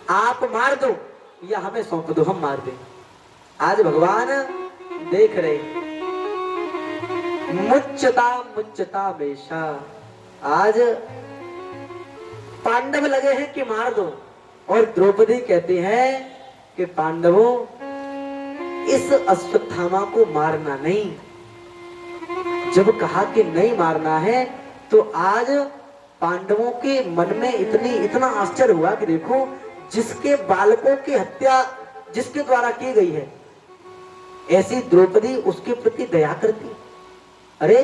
आप मार दो या हमें सौंप दो, हम मार दें। आज भगवान देख रहे, मुच्चता मुच्चता बेशा। आज पांडव लगे हैं कि मार दो, और द्रौपदी कहती है कि पांडवों, इस अश्वत्थामा को मारना नहीं। जब कहा कि नहीं मारना है, तो आज पांडवों के मन में इतना आश्चर्य हुआ कि देखो, जिसके बालकों की हत्या जिसके द्वारा की गई है, ऐसी द्रौपदी उसके प्रति दया करती। अरे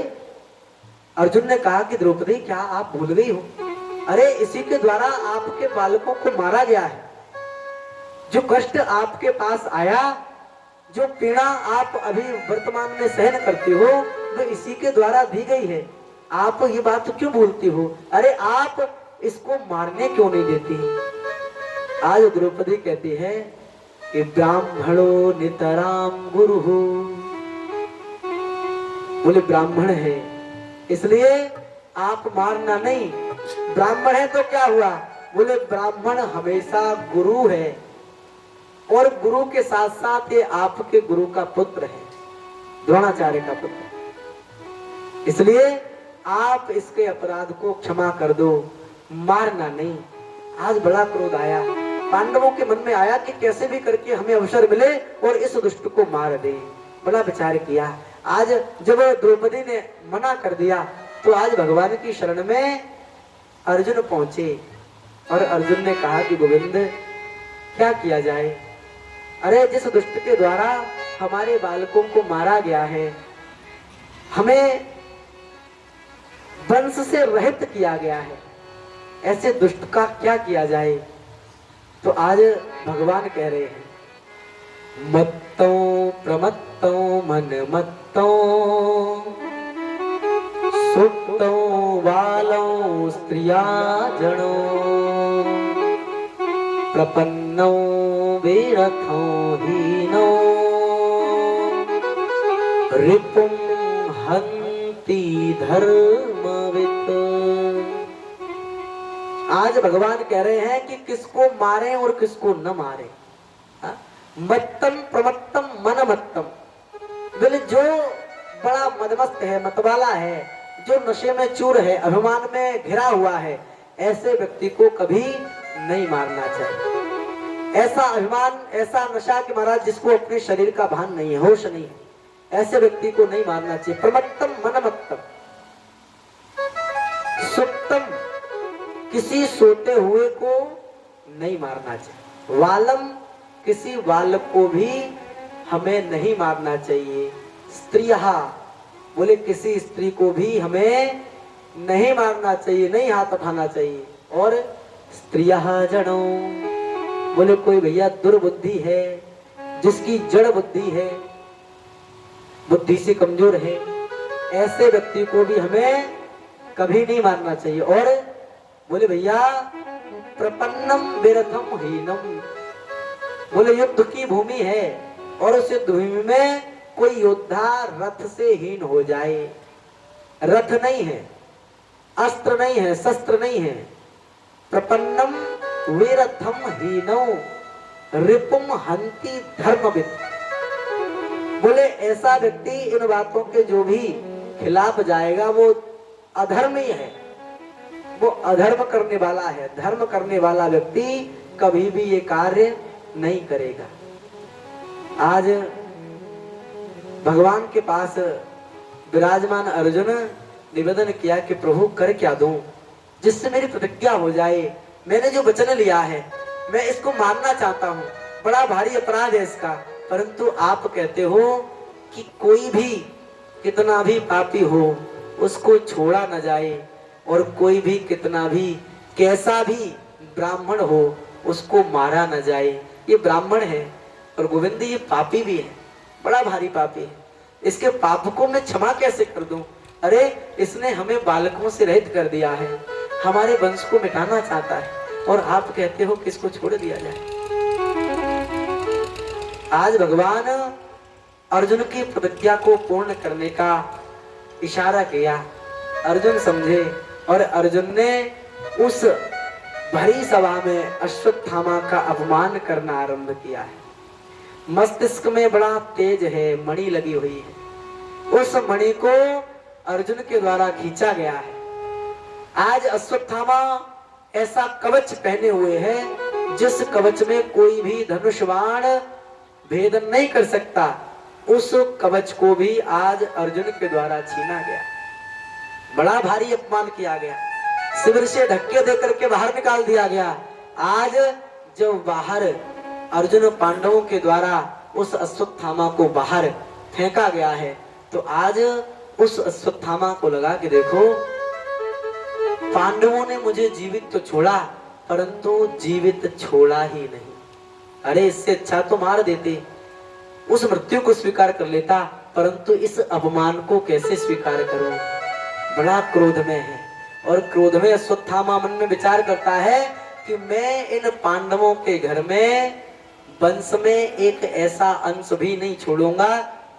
अर्जुन ने कहा कि द्रौपदी, क्या आप भूल गई हो? अरे इसी के द्वारा आपके बालकों को मारा गया है। जो कष्ट आपके पास आया, जो पीड़ा आप अभी वर्तमान में सहन करते हो, वो इसी के द्वारा दी गई है। आप ये बात क्यों भूलती हो? अरे आप इसको मारने क्यों नहीं देती? आज द्रौपदी कहती है कि ब्राह्मणो नितराम गुरु हो। बोले ब्राह्मण है इसलिए आप मारना नहीं। ब्राह्मण है तो क्या हुआ? बोले ब्राह्मण हमेशा गुरु है, और गुरु के साथ साथ ये आपके गुरु का पुत्र है, द्रोणाचार्य का पुत्र। इसलिए आप इसके अपराध को क्षमा कर दो, मारना नहीं। आज बड़ा क्रोध आया पांडवों के मन में, आया कि कैसे भी करके हमें अवसर मिले और इस दुष्ट को मार दे। बड़ा विचार किया। आज जब द्रौपदी ने मना कर दिया, तो आज भगवान की शरण में अर्जुन पहुंचे, और अर्जुन ने कहा कि गोविंद, क्या किया जाए? अरे जिस दुष्ट के द्वारा हमारे बालकों को मारा गया है, हमें वंश से रहित किया गया है, ऐसे दुष्ट का क्या किया जाए? तो आज भगवान कह रहे हैं, मत्तो प्रमत्तो मन मत्तो सुप्तो बालो स्त्रिया जनो प्रपन्नो वीरथो हीनो रिपुं हन्ति धर्मवित्। आज भगवान कह रहे हैं कि किसको मारे और किसको न मारे। मत्तम प्रमत्तम मन मत्तम। बोले जो बड़ा मदमस्त है, मतवाला है, जो नशे में चूर है, अभिमान में घिरा हुआ है, ऐसे व्यक्ति को कभी नहीं मारना चाहिए। ऐसा अभिमान, ऐसा नशा कि महाराज जिसको अपने शरीर का भान नहीं है, होश नहीं है, ऐसे व्यक्ति को नहीं मारना चाहिए। प्रमत्तम मनमत्तम। सुप्तम, किसी सोते हुए को नहीं मारना चाहिए। वालम, किसी बालक को भी हमें नहीं मारना चाहिए। स्त्रियः, बोले किसी स्त्री को भी हमें नहीं मारना चाहिए, नहीं हाथ उठाना चाहिए। और स्त्रियः जड़ो, बोले कोई भैया दुर्बुद्धि है, जिसकी जड़ बुद्धि है, बुद्धि से कमजोर है, ऐसे व्यक्ति को भी हमें कभी नहीं मारना चाहिए। और बोले भैया प्रपन्नम विरथम हीनम, बोले युद्ध की भूमि है और उस युद्ध भूमि में कोई योद्धा रथ से हीन हो जाए, रथ नहीं है, अस्त्र नहीं है, शस्त्र नहीं है, प्रपन्नम वीरथम हीनो रिपुम हंति धर्मवित्। बोले ऐसा व्यक्ति इन बातों के जो भी खिलाफ जाएगा वो अधर्मी है, वो अधर्म करने वाला है। धर्म करने वाला व्यक्ति कभी भी ये कार्य नहीं करेगा। आज भगवान के पास विराजमान अर्जुन निवेदन किया कि प्रभु कर क्या दूं जिससे मेरी प्रतिज्ञा हो जाए, मैंने जो वचन लिया है मैं इसको मानना चाहता हूँ, बड़ा भारी अपराध है इसका, परंतु आप कहते हो कि कोई भी कितना भी पापी हो उसको छोड़ा न जाए, और कोई भी कितना भी कैसा भी ब्राह्मण हो उसको मारा न जाए। ये ब्राह्मण है और गोविंद ये पापी भी है, बड़ा भारी पापी है, इसके पाप को मैं क्षमा कैसे कर दूं? अरे इसने हमें बालकों से रहित कर दिया है, हमारे वंश को मिटाना चाहता है, और आप कहते हो किसको छोड़ दिया जाए। आज भगवान अर्जुन की प्रतिज्ञा को पूर्ण करने का इशारा किया। अर्जुन समझे और अर्जुन ने उस भरी सभा में अश्वत्थामा का अपमान करना आरंभ किया है। मस्तिष्क में बड़ा तेज है, मणि लगी हुई है, उस मणि को अर्जुन के द्वारा खींचा गया है। आज अश्वत्थामा ऐसा कवच पहने हुए है जिस कवच में कोई भी धनुष बाण भेदन नहीं कर सकता। उस कवच को भी आज अर्जुन के द्वारा छीना गया, बड़ा भारी अपमान किया गया, शिविर से धक्के देकर के बाहर निकाल दिया गया। आज जब बाहर अर्जुन पांडवों के द्वारा उस अश्वत्थामा को बाहर फेंका गया है, तो आज उस अश्वत्थामा को लगा कि देखो, पांडवों ने मुझे जीवित तो छोड़ा, परंतु जीवित छोड़ा ही नहीं। अरे इससे अच्छा तो मार देते, उस मृत्यु को स्वीकार कर लेता, परंतु इस अपमान को कैसे स्वीकार करूं। बड़ा क्रोध में है, और क्रोध में अश्वत्थामा मन में विचार करता है कि मैं इन पांडवों के घर में वंश में एक ऐसा अंश भी नहीं छोड़ूंगा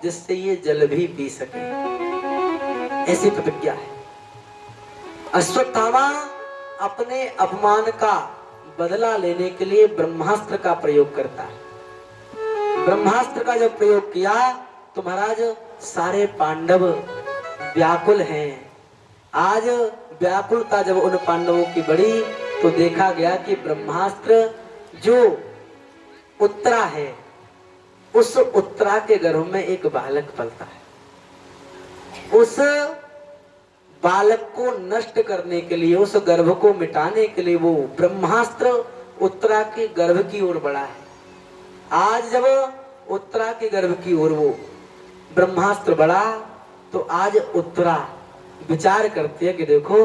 जिससे ये जल भी पी सके। ऐसी प्रतिज्ञा है। अश्वत्थामा अपने अपमान का बदला लेने के लिए ब्रह्मास्त्र का प्रयोग करता है। ब्रह्मास्त्र का जब प्रयोग किया तो महाराज सारे पांडव व्याकुल हैं। आज व्याकुलता जब उन पांडवों की बढ़ी तो देखा गया कि ब्रह्मास्त्र जो उत्तरा है, उस उत्तरा के गर्भ में एक बालक पलता है। उस बालक को नष्ट करने के लिए, उस गर्भ को मिटाने के लिए वो ब्रह्मास्त्र उत्तरा के गर्भ की ओर बढ़ा है। आज जब उत्तरा के गर्भ की ओर वो ब्रह्मास्त्र बढ़ा तो आज उत्तरा विचार करती है कि देखो,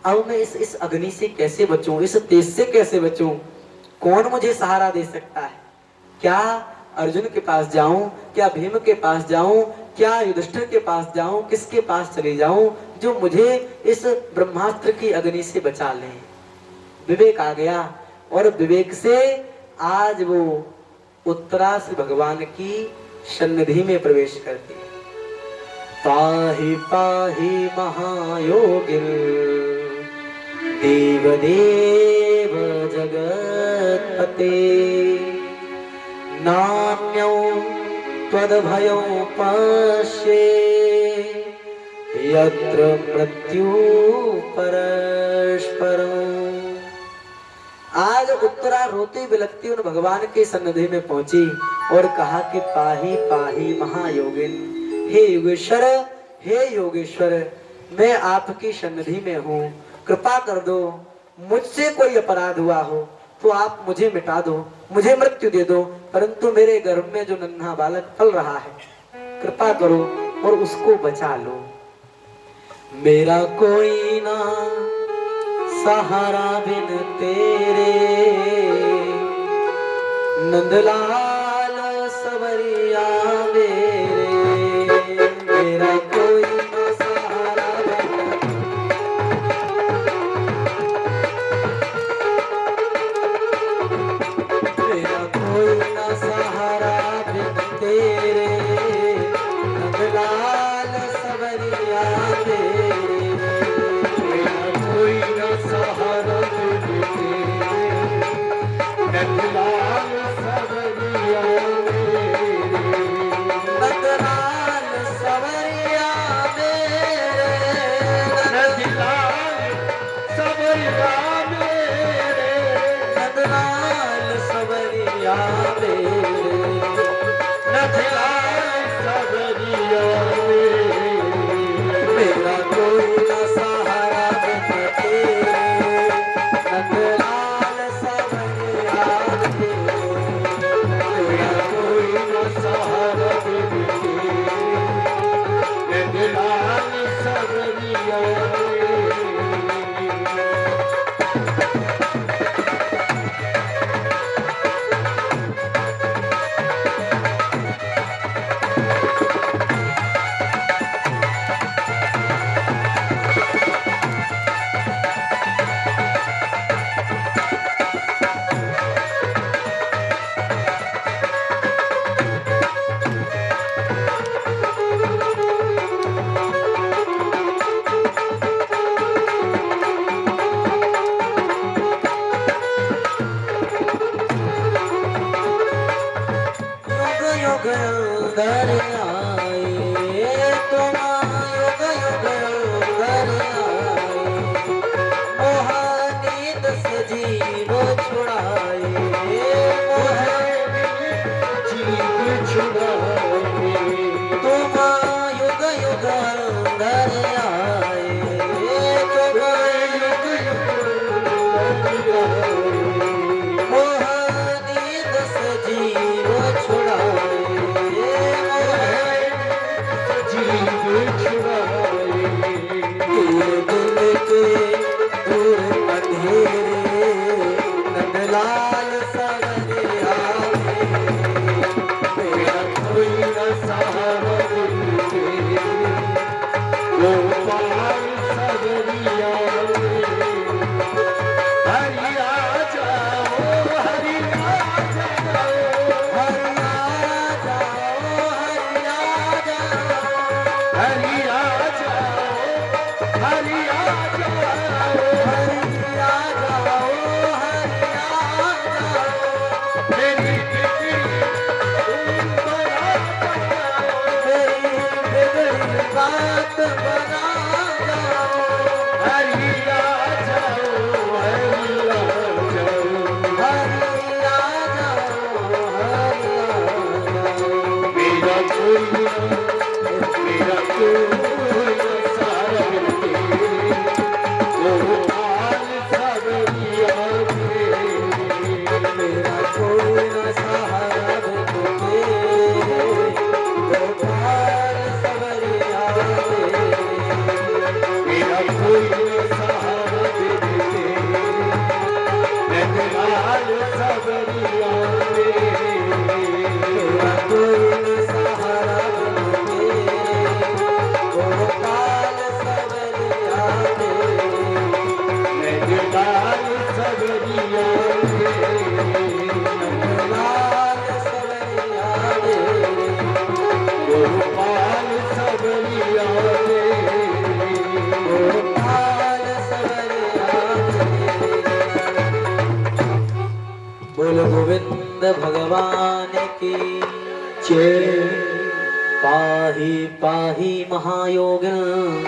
अब मैं इस अग्नि से कैसे बचूं, इस तेज से कैसे बचूं, कौन मुझे सहारा दे सकता है। क्या अर्जुन के पास जाऊं, क्या भीम के पास जाऊं, क्या युधिष्ठिर के पास जाऊं, किसके पास चले जाऊं जो मुझे इस ब्रह्मास्त्र की अग्नि से बचा ले। विवेक आ गया, और विवेक से आज वो उत्तरा से भगवान की सन्निधि में प्रवेश करती है। पाहि पाहि महायोगिन देवदेव जगत्पते, नान्यो त्वद्भयो पश्ये यत्र मृत्यु परस्परम्। आज उत्तरा रोती बिलखती उन भगवान के सन्निधि में पहुंची और कहा कि पाही पाही महायोगिन, हे योगेश्वर, हे योगेश्वर, मैं आपकी सन्निधि में हूँ, कृपा कर दो, मुझसे कोई अपराध हुआ हो तो आप मुझे मिटा दो, मुझे मृत्यु दे दो, परंतु मेरे गर्भ में जो नन्हा बालक पल रहा है, कृपा करो और उसको बचा लो। मेरा कोई ना सहारा बिन तेरे, नंदलाल सवरिया मेरे, मेरा कोई ना सहारा बिन, मेरा कोई ना सहारा बिन तेरे, नंदलाल सवरिया मेरे, सहारा नंदलाल सवरिया मेरे, नंदलाल सवरिया मेरे, नंदलाल सवरिया मेरे, नंदलाल सवरिया मेरे, नंदलाल सवरिया मेरे, मेरा कोई ना सहारा घर आए, तुम युग युग घर आए, मोहानीत से जीव छुड़ाए, जीव छुड़ाए, तुम युग युग घर आए, तुम युग युग मोहानीत से जीव छुड़ाए, जीव छुड़ाए, दिल के दूर अंधेरे नंदलाल सवरिया मेरा कोई न सहारा गोपाल सवरिया हरि आ जाओ, हरि आ जाओ, हरि आ जाओ, हरि आ जाओ, हरि आ जाओ, हरि आ जाओ, हरि आ जाओ, मेरी बिगड़ी बात बना जाओ, हरि आ जाओ, हरि आ जाओ, हरि आ जाओ, हरि आ जाओ, मेरा कोई सारा गोपाल सवरिया मेरा कोई न सहारा गोपाल सवरिया मेरा कोई न सहारा नंदलाल सवरिया मेरा कोई न सहारा गोपाल सवरिया नंदलाल सवरिया नंदलाल सवरिया गोपाल सवरिया गोपाल सवरिया। बोल गोविंद भगवान की जय। पाहि पाहि महायोगिन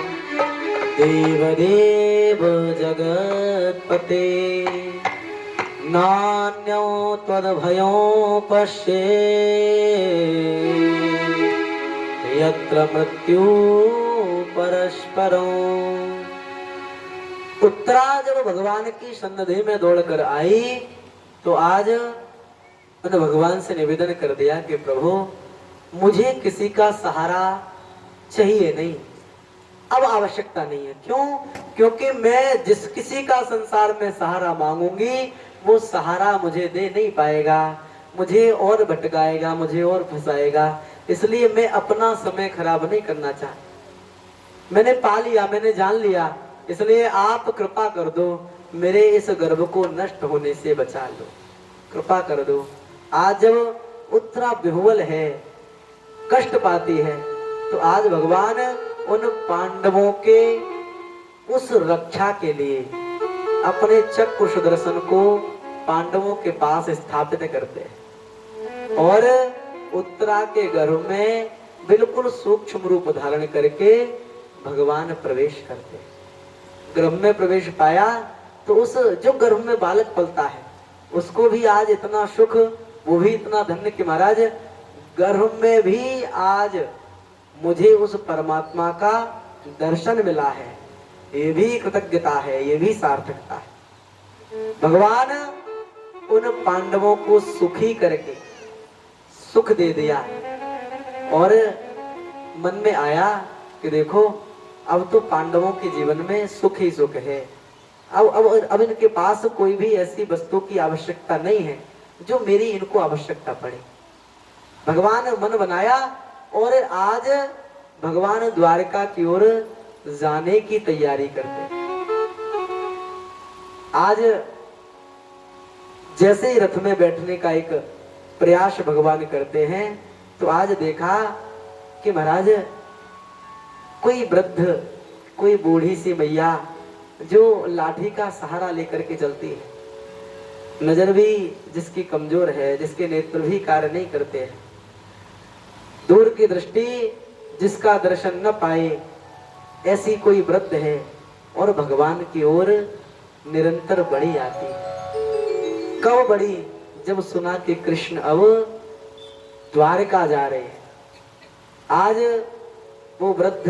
देवदेव जगत्पते, नान्यो त्वद्भयो पश्ये यत्र मृत्यु परस्परो। उत्तरा जब भगवान की सन्निधि में दौड़कर आई तो आज मैंने भगवान से निवेदन कर दिया कि प्रभु मुझे किसी का सहारा चाहिए नहीं, अब आवश्यकता नहीं है। क्यों? क्योंकि मैं जिस किसी का संसार में सहारा मांगूंगी वो सहारा मुझे दे नहीं पाएगा, मुझे और भटकाएगा, मुझे और फंसाएगा। इसलिए मैं अपना समय खराब नहीं करना चाहता। मैंने पा लिया, मैंने जान लिया, इसलिए आप कृपा कर दो, मेरे इस गर्भ को नष्ट होने से बचा लो, कृपा कर दो। आज जब उत्तरा विह्वल है, कष्ट पाती है, तो आज भगवान उन पांडवों के उस रक्षा के लिए अपने चक्र सुदर्शन को पांडवों के पास स्थापित करते हैं और उत्तरा के गर्भ में बिल्कुल सूक्ष्म रूप धारण करके भगवान प्रवेश करते हैं। गर्भ में प्रवेश पाया तो उस जो गर्भ में बालक पलता है उसको भी आज इतना सुख, वो भी इतना धन्य कि महाराज गर्भ में भी आज मुझे उस परमात्मा का दर्शन मिला है, ये भी कृतज्ञता है, ये भी सार्थकता है। भगवान उन पांडवों को सुखी करके सुख दे दिया और मन में आया कि देखो अब तो पांडवों के जीवन में सुख ही सुख है, अब इनके पास कोई भी ऐसी वस्तु की आवश्यकता नहीं है जो मेरी इनको आवश्यकता पड़े। भगवान मन बनाया और आज भगवान द्वारका की ओर जाने की तैयारी करते। आज जैसे ही रथ में बैठने का एक प्रयास भगवान करते हैं तो आज देखा कि महाराज कोई वृद्ध, कोई बूढ़ी सी मैया जो लाठी का सहारा लेकर के चलती है, नजर भी जिसकी कमजोर है, जिसके नेत्र भी कार्य नहीं करते हैं, दूर की दृष्टि जिसका दर्शन न पाए, ऐसी कोई वृद्ध है और भगवान की ओर निरंतर बढ़ी आती है। कब बढ़ी? जब सुना कि कृष्ण अब द्वारका जा रहे हैं। आज वो वृद्ध,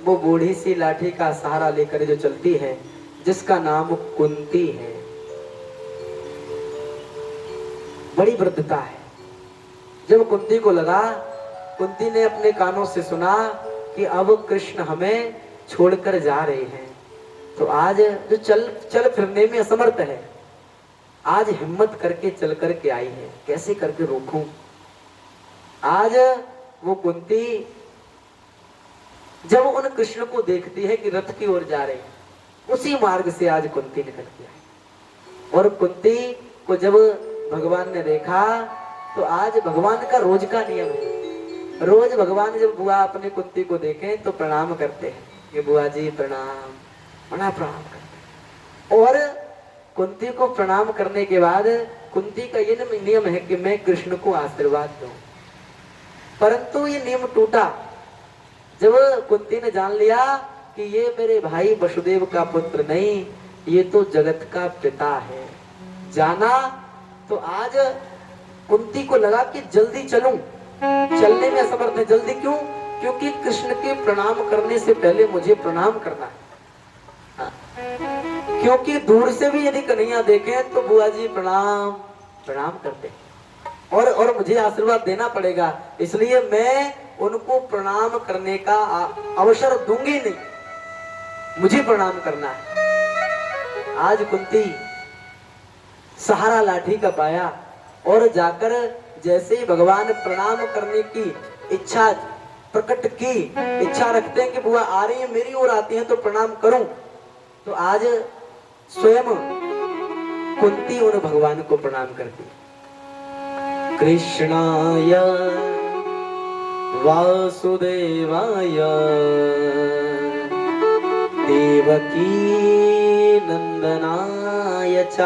वो बूढ़ी सी लाठी का सहारा लेकर जो चलती है, जिसका नाम कुंती है, बड़ी वृद्धता है। जब कुंती को लगा, कुंती ने अपने कानों से सुना कि अब कृष्ण हमें छोड़कर जा रहे हैं, तो आज जो चल फिरने में असमर्थ है, आज हिम्मत करके चल करके आई है, कैसे करके रोकूं। आज वो कुंती जब उन कृष्ण को देखती है कि रथ की ओर जा रहे हैं, उसी मार्ग से आज कुंती निकल के आई। और कुंती को जब भगवान ने देखा, तो आज भगवान का रोज का नियम है, रोज भगवान जब बुआ अपनी कुंती को देखें तो प्रणाम करते हैं कि बुआ जी प्रणाम, प्रणाम करते। और कुंती को प्रणाम करने के बाद कुंती का ये नियम है कि मैं कृष्ण को आशीर्वाद दूं। परंतु ये नियम टूटा जब कुंती ने जान लिया कि ये मेरे भाई वसुदेव का पुत्र नहीं, ये तो जगत का पिता है। जाना तो आज कुंती को लगा कि जल्दी चलूं, चलने में असमर्थ है। जल्दी क्यों? क्योंकि कृष्ण के प्रणाम करने से पहले मुझे प्रणाम करना है। क्योंकि दूर से भी यदि कन्हैया देखें तो बुआ जी प्रणाम प्रणाम करते, और मुझे आशीर्वाद देना पड़ेगा, इसलिए मैं उनको प्रणाम करने का अवसर दूंगी नहीं, मुझे प्रणाम करना है। आज कुंती सहारा लाठी का पाया और जाकर जैसे ही भगवान प्रणाम करने की इच्छा प्रकट की, इच्छा रखते हैं कि बुआ आ रही है, मेरी ओर आती है तो प्रणाम करूं, तो आज स्वयं कुंती उन भगवान को प्रणाम करती। कृष्णाय वासुदेवाय देवकी नंदनाय च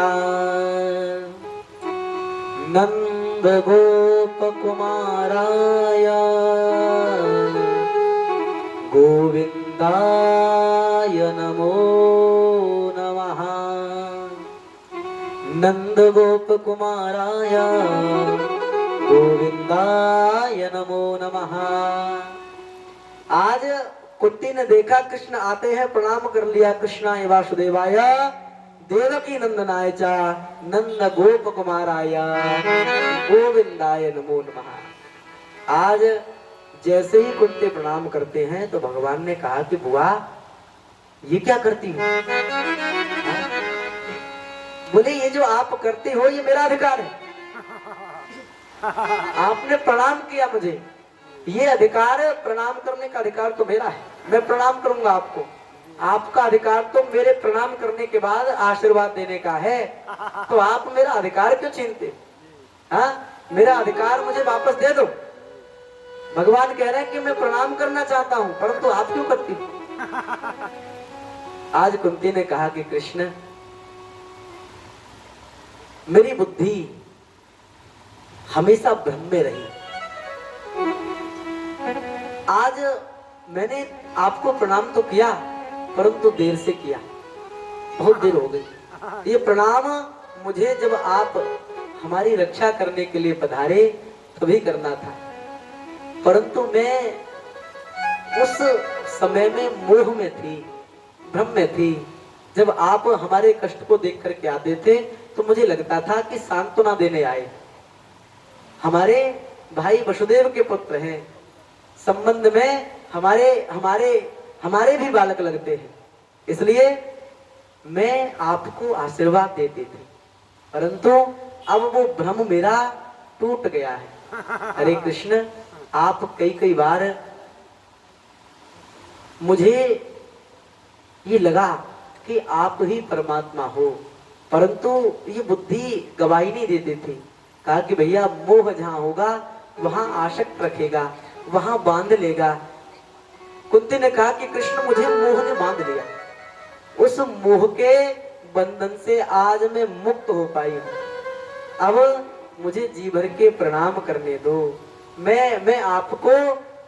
नंद गोप कुमाराय गोविंदाय नमो नमः। नंद गोप कुमाराय गोविंदाय नमो नमः। आज कुंती ने देखा कृष्ण आते हैं, प्रणाम कर लिया। कृष्णाय वासुदेवाय देवकी नंदनाय च नंद गोप कुमाराय गोविंदाय नमो नमः। आज जैसे ही कुंती प्रणाम करते हैं तो भगवान ने कहा कि बुआ ये क्या करती हो? बोले ये जो आप करते हो ये मेरा अधिकार है, आपने प्रणाम किया मुझे, ये अधिकार, प्रणाम करने का अधिकार तो मेरा है, मैं प्रणाम करूंगा आपको। आपका अधिकार तो मेरे प्रणाम करने के बाद आशीर्वाद देने का है, तो आप मेरा अधिकार क्यों छीनते? हाँ, मेरा अधिकार मुझे वापस दे दो। भगवान कह रहे हैं कि मैं प्रणाम करना चाहता हूं, परंतु आप क्यों करती हो? आज कुंती ने कहा कि कृष्ण मेरी बुद्धि हमेशा भ्रम में रही, आज मैंने आपको प्रणाम तो किया परंतु देर से किया, बहुत देर हो गई। ये प्रणाम मुझे जब आप हमारी रक्षा करने के लिए पधारे तभी करना था, परंतु मैं उस समय में मोह में थी, भ्रम में थी। जब आप हमारे कष्ट को देख करके आते थे तो मुझे लगता था कि सांत्वना देने आए, हमारे भाई वसुदेव के पुत्र हैं, संबंध में हमारे हमारे हमारे भी बालक लगते हैं, इसलिए मैं आपको आशीर्वाद देती थी, परंतु अब वो भ्रम मेरा टूट गया है। हरे कृष्ण, आप कई बार मुझे ये लगा कि आप ही परमात्मा हो, परंतु ये बुद्धि गवाही नहीं देती थी। कहा कि भैया मोह जहां होगा वहां आसक्त रखेगा, वहां बांध लेगा। कुंती ने कहा कि कृष्ण मुझे मोह ने बांध लिया, उस मोह के बंधन से आज मैं मुक्त हो पाई हूं। अब मुझे जी भर के प्रणाम करने दो, मैं आपको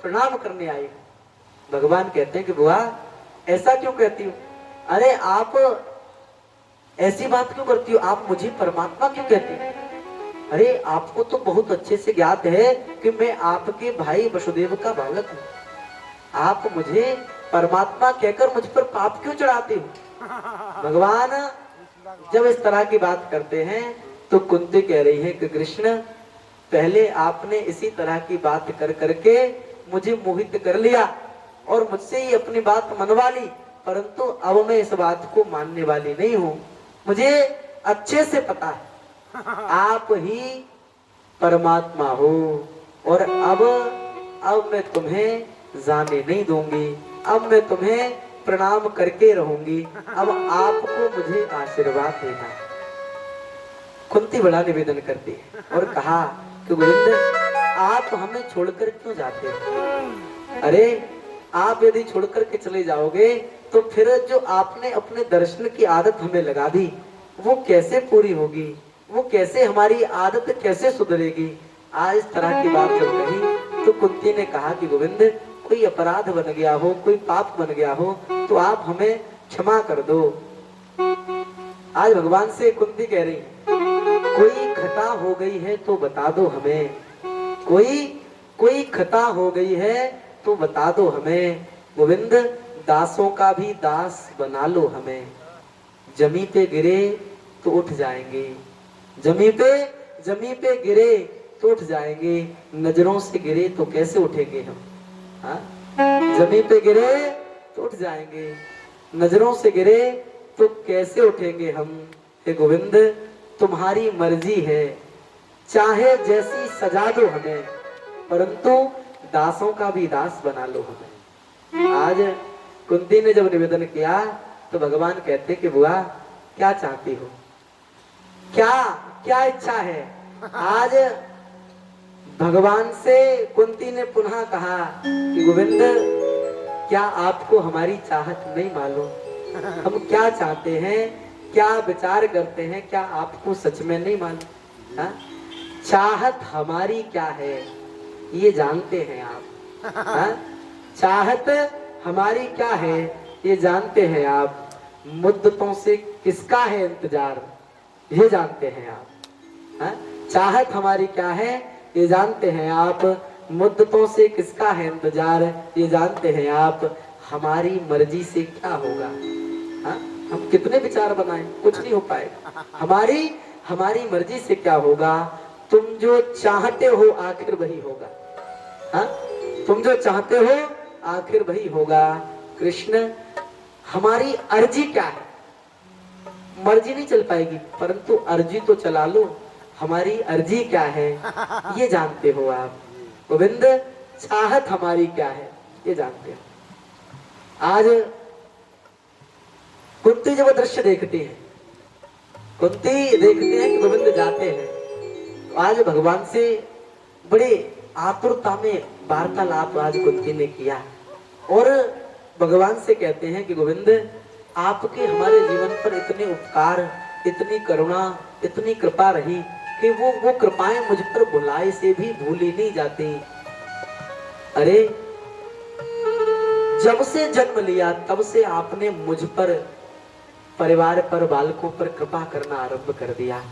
प्रणाम करने आई हूं। भगवान कहते हैं कि बुआ ऐसा क्यों कहती हो? अरे आप ऐसी बात क्यों करती हो? आप मुझे परमात्मा क्यों कहती हो? अरे आपको तो बहुत अच्छे से ज्ञात है कि मैं आपके भाई वसुदेव का बालक हूं। आप मुझे परमात्मा कहकर मुझ पर पाप क्यों चढ़ाते हो? भगवान जब इस तरह की बात करते हैं तो कुंती कह रही है कि कृष्ण पहले आपने इसी तरह की बात कर करके मुझे मोहित कर लिया और मुझसे ही अपनी बात मनवा ली, परंतु अब मैं इस बात को मानने वाली नहीं हूं। मुझे अच्छे से पता है आप ही परमात्मा हो और अब मैं तुम्हें जाने नहीं दूंगी। अब मैं तुम्हें प्रणाम करके रहूंगी। अब आपको मुझे आशीर्वाद देना। कुंती बड़ा निवेदन करती है और कहा कि गोविंद आप हमें छोड़कर क्यों जाते हो? अरे आप यदि छोड़कर के चले जाओगे तो फिर जो आपने अपने दर्शन की आदत हमें लगा दी वो कैसे पूरी होगी? वो कैसे हमारी आदत कैसे सुधरेगी? आज इस तरह की बात जब कही तो कुंती ने कहा कि गोविंद कोई अपराध बन गया हो, कोई पाप बन गया हो तो आप हमें क्षमा कर दो। आज भगवान से कुंती कह रही कोई खता हो गई है तो बता दो हमें। कोई खता हो गई है तो बता दो हमें। गोविंद दासों का भी दास बना लो हमें। जमी पे गिरे तो उठ जाएंगे। जमी पे गिरे तो उठ जाएंगे। नजरों से गिरे तो कैसे उठेंगे हम? हाँ? जमी पे गिरे तो उठ जाएंगे। नजरों से गिरे तो कैसे उठेंगे हम? हे गोविंद तुम्हारी मर्जी है, चाहे जैसी सजा दो हमें, परंतु दासों का भी दास बना लो हमें। आज कुंती ने जब निवेदन किया तो भगवान कहते कि बुआ क्या चाहती हो? क्या इच्छा है? आज भगवान से कुंती ने पुनः कहा कि गोविंद क्या आपको हमारी चाहत नहीं मालूम? हम क्या चाहते हैं, क्या विचार करते हैं, क्या आपको सच में नहीं मालूम? हाँ? चाहत हमारी क्या है ये जानते हैं आप? हाँ? चाहत हमारी क्या है ये जानते हैं आप? मुद्दतों से किसका है इंतजार ये जानते हैं आप? हाँ? चाहत हमारी क्या है ये जानते हैं आप? मुद्दतों से किसका है इंतजार ये जानते हैं आप? हमारी मर्जी से क्या होगा? हाँ? हम कितने विचार बनाएं कुछ नहीं हो पाएगा। हमारी मर्जी से क्या होगा? तुम जो चाहते हो आखिर वही होगा। हाँ? तुम जो चाहते हो आखिर वही होगा। कृष्ण हमारी अर्जी क्या है? मर्जी नहीं चल पाएगी परंतु अर्जी तो चला लो। हमारी अर्जी क्या है ये जानते हो आप? गोविंद चाहत हमारी क्या है ये जानते हो। आज कुंती जब दृश्य देखती है, कुंती देखते हैं कि गोविंद जाते हैं, तो आज भगवान से बड़े आतुरता में वार्तालाप आज कुंती ने किया और भगवान से कहते हैं कि गोविंद आपके हमारे जीवन पर इतने उपकार, इतनी करुणा, इतनी कृपा रही कि वो कृपाएं मुझ पर भुलाए से भी भूली नहीं जाती। अरे जब से जन्म लिया तब से आपने मुझ पर, परिवार पर, बालकों पर कृपा करना आरंभ कर दिया।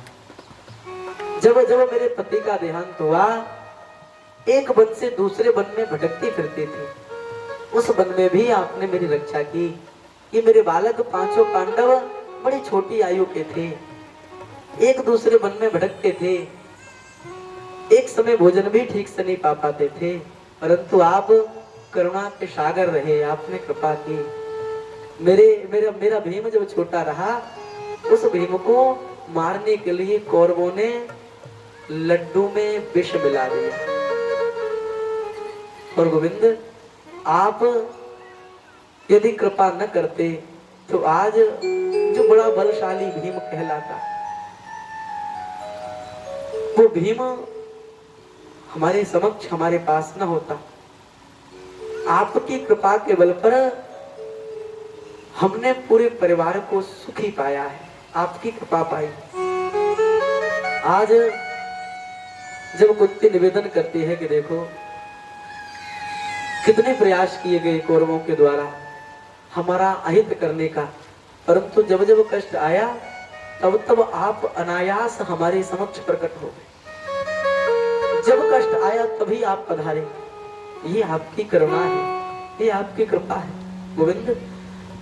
जब मेरे पति का देहांत हुआ, एक वन से दूसरे वन में भटकती फिरती थी, उस वन में भी आपने मेरी रक्षा की। ये मेरे बालक पांचों पांडव बड़ी छोटी आयु के थे, एक दूसरे वन में भटकते थे, एक समय भोजन भी ठीक से नहीं पा पाते थे, परंतु आप करुणा के सागर रहे, आपने कृपा की। मेरा भीम जब छोटा रहा, उस भीम को मारने के लिए कौरवों ने लड्डू में विष मिला दिया। और गोविंद आप यदि कृपा न करते तो आज जो बड़ा बलशाली भीम कहलाता, वो भीम हमारे समक्ष, हमारे पास न होता। आपकी कृपा के बल पर हमने पूरे परिवार को सुखी पाया है, आपकी कृपा पाई। आज जब कुंती निवेदन करती है कि देखो कितने प्रयास किए गए कौरवों के द्वारा हमारा अहित करने का, परंतु जब जब कष्ट आया तब तब आप अनायास हमारे समक्ष प्रकट हो गए। जब कष्ट आया तभी आप पधारे। ये आपकी करुणा है, ये आपकी कृपा है गोविंद।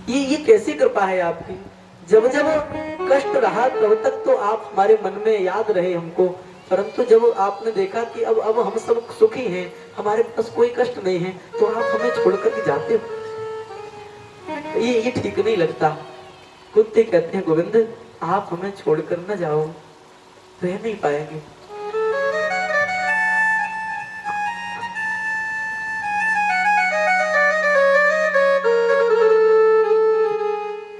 ये कैसी कृपा है आपकी। जब जब कष्ट रहा तब तक तो आप हमारे मन में याद रहे हमको, परंतु जब आपने देखा कि अब हम सब सुखी हैं, हमारे पास कोई कष्ट नहीं है, तो आप हमें छोड़कर के जाते हो। ये ठीक नहीं लगता। कुंती कहते हैं गोविंद आप हमें छोड़कर न जाओ, रह नहीं पाएंगे।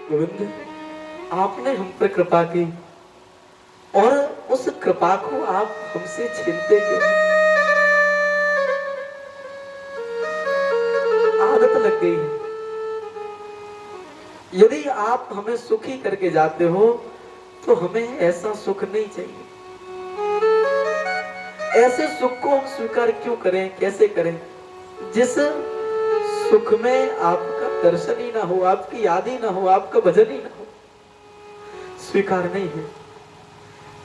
गोविंद आपने हम पर कृपा की और उस कृपा को आप हमसे छीनते क्यों? आदत लग गई है। यदि आप हमें सुखी करके जाते हो तो हमें ऐसा सुख नहीं चाहिए। ऐसे सुख को हम स्वीकार क्यों करें, कैसे करें जिस सुख में आपका दर्शन ही ना हो, आपकी याद ही ना हो, आपका भजन ही ना हो। स्वीकार नहीं है।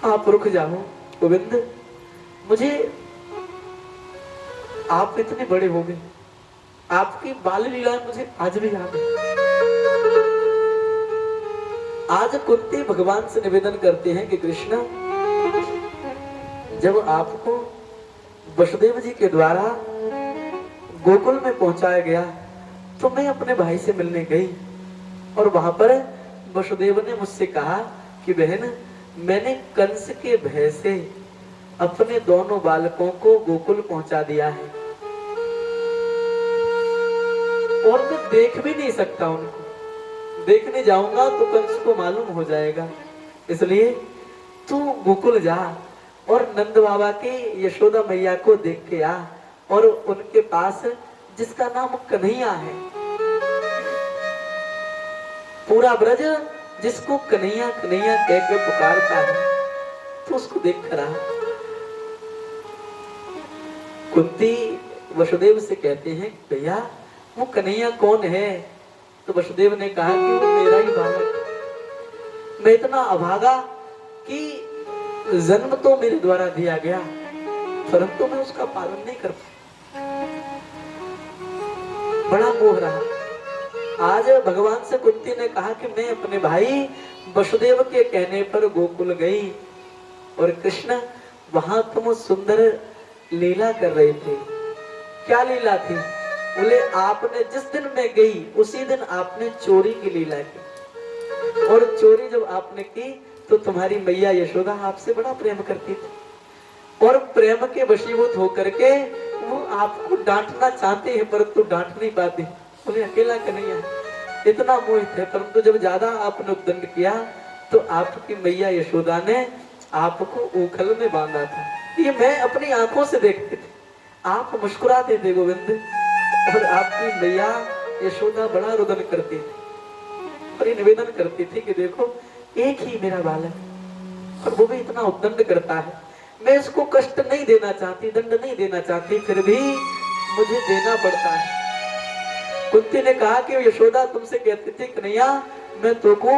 आप रुक जाओ गोविंद। मुझे आप इतने बड़े हो गए, आपकी बाल लीला मुझे आज भी याद है। आज कुंती भगवान से निवेदन करते हैं कि कृष्ण जब आपको वसुदेव जी के द्वारा गोकुल में पहुंचाया गया तो मैं अपने भाई से मिलने गई और वहां पर वसुदेव ने मुझसे कहा कि बहन मैंने कंस के भय से अपने दोनों बालकों को गोकुल पहुंचा दिया है और मैं देख भी नहीं सकता उनको। देखने जाऊंगा तो कंस को मालूम हो जाएगा, इसलिए तू गोकुल जा और नंद बाबा के यशोदा मैया को देख के आ और उनके पास जिसका नाम कन्हैया है, पूरा ब्रज जिसको कन्हैया कन्हैया कहकर पुकारता है, तो उसको देख कर आ। कुंती वसुदेव से कहते हैं भैया वो कन्हैया कौन है? तो वसुदेव ने कहा कि वो मेरा ही बालक। मैं इतना अभागा कि जन्म तो मेरे द्वारा दिया गया परंतु मैं उसका पालन नहीं कर पाया। बड़ा मोह रहा। आज भगवान से कुंती ने कहा कि मैं अपने भाई वसुदेव के कहने पर गोकुल गई और कृष्ण वहां तुम सुंदर लीला कर रहे थे। क्या लीला थी? बोले आपने जिस दिन मैं गई उसी दिन आपने चोरी की लीला की और चोरी जब आपने की तो तुम्हारी मैया यशोदा आपसे बड़ा प्रेम करती थी और प्रेम के वशीभूत होकर के वो आपको डांटना चाहते हैं परंतु डांट नहीं पाते। बोले अकेला कन्हैया इतना मोहित है, परंतु जब ज्यादा आपने उपदंड किया तो आपकी मैया यशोदा ने आपको ऊखल में बांधा था। ये मैं अपनी आंखों से देखते थे। आप मुस्कुराते थे गोविंद और आपकी मैया यशोदा बड़ा रुदन करती थी और ये निवेदन करती थी कि देखो एक ही मेरा बालक और वो भी इतना उद्दंड करता है। मैं इसको कष्ट नहीं देना चाहती, दंड नहीं देना चाहती, फिर भी मुझे देना पड़ता है। कुंती ने कहा कि यशोदा तुमसे कहती थी कन्हैया मैं तो को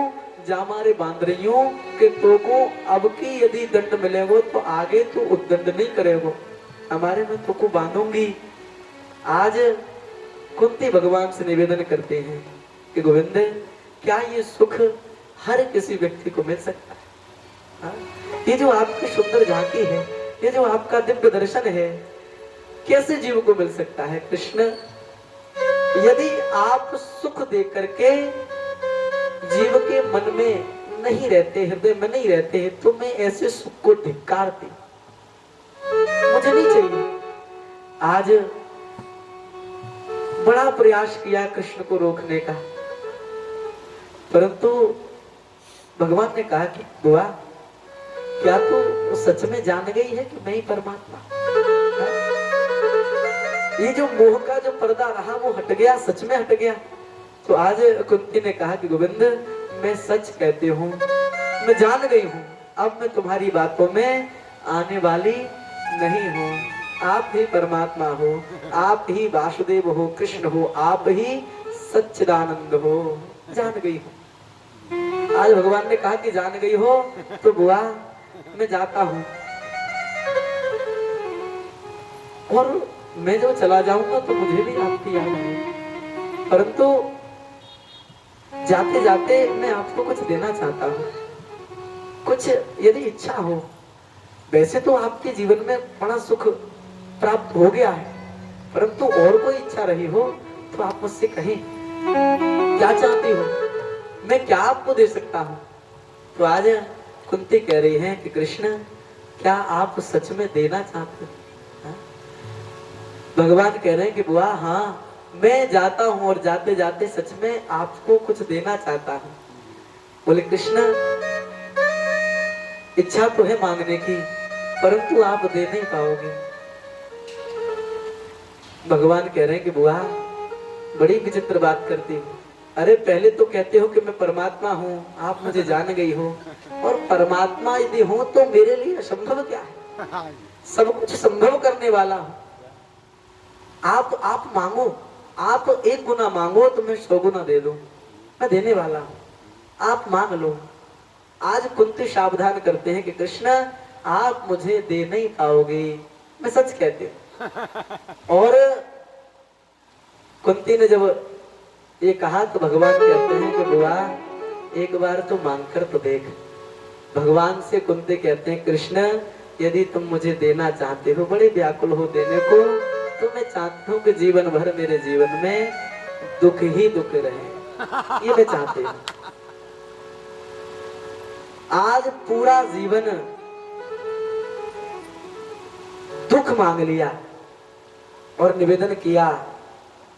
जामारे बांध रही हूँ कि तो को अब की यदि दंड मिलेगो तो आगे तो उद्दंड नहीं करेगो, हमारे में तो को बांधूंगी। आज कुंती भगवान से निवेदन करते हैं कि गोविंद क्या ये सुख हर किसी व्यक्ति को मिल सकता है? ये जो आपकी सुंदर झांकी है, ये जो आपका दिव्य दर्शन है, कैसे जीव को मिल सकता है? कृष्ण यदि आप सुख दे करके जीव के मन में नहीं रहते, हृदय में नहीं रहते, तो मैं ऐसे सुख को धिक्कारती, मुझे नहीं चाहिए। आज बड़ा प्रयास किया कृष्ण को रोकने का, परंतु भगवान ने कहा कि बुआ क्या तू सच में जान गई है कि मैं ही परमात्मा? ये जो मोह का जो पर्दा रहा वो हट गया, सच में हट गया। तो आज कुंती ने कहा कि गोविंद मैं सच कहती हूँ, मैं जान गई हूँ, अब मैं तुम्हारी बातों में आने वाली नहीं हो, आप ही परमात्मा हो, आप ही वासुदेव हो, कृष्ण हो, आप ही सच्चिदानंद हो। जान गई हो। आज भगवान ने कहा कि जान गई हो तो बुआ मैं जाता हूं, और मैं जो चला जाऊंगा तो मुझे भी आपकी याद आएगी, परंतु जाते जाते मैं आपको कुछ देना चाहता हूं, कुछ यदि इच्छा हो। वैसे तो आपके जीवन में बड़ा सुख प्राप्त हो गया है, परंतु और कोई इच्छा रही हो तो आप मुझसे कहें, क्या चाहती हो, मैं क्या आपको दे सकता हूं। तो आज कुंती कह रही है कि कृष्ण क्या आप सच में देना चाहते हो। भगवान कह रहे हैं कि बुआ हाँ, मैं जाता हूं और जाते जाते सच में आपको कुछ देना चाहता हूं। बोले कृष्ण इच्छा तो है मांगने की, परंतु आप दे नहीं पाओगे। भगवान कह रहे हैं कि बुआ बड़ी विचित्र बात करती हो। अरे पहले तो कहते हो कि मैं परमात्मा हूँ, आप मुझे जान गई हो, और परमात्मा यदि हो तो मेरे लिए असंभव क्या है, सब कुछ संभव करने वाला हूँ। आप मांगो, आप 1 गुना मांगो तो मैं 100 गुना दे दूं, मैं देने वाला हूं, आप मांग लो। आज कुंती सावधान करते हैं कि कृष्ण आप मुझे दे नहीं पाओगे, मैं सच कहती हूं। और कुंती ने जब ये कहा तो भगवान कहते हैं कि बुआ एक बार तो मांग कर तो देख। भगवान से कुंती कहते हैं कृष्ण यदि तुम मुझे देना चाहते हो, बड़े व्याकुल हो देने को, तो मैं चाहती हूँ कि जीवन भर मेरे जीवन में दुख ही दुख रहे, ये मैं चाहती हूँ। आज पूरा जीवन दुख मांग लिया और निवेदन किया,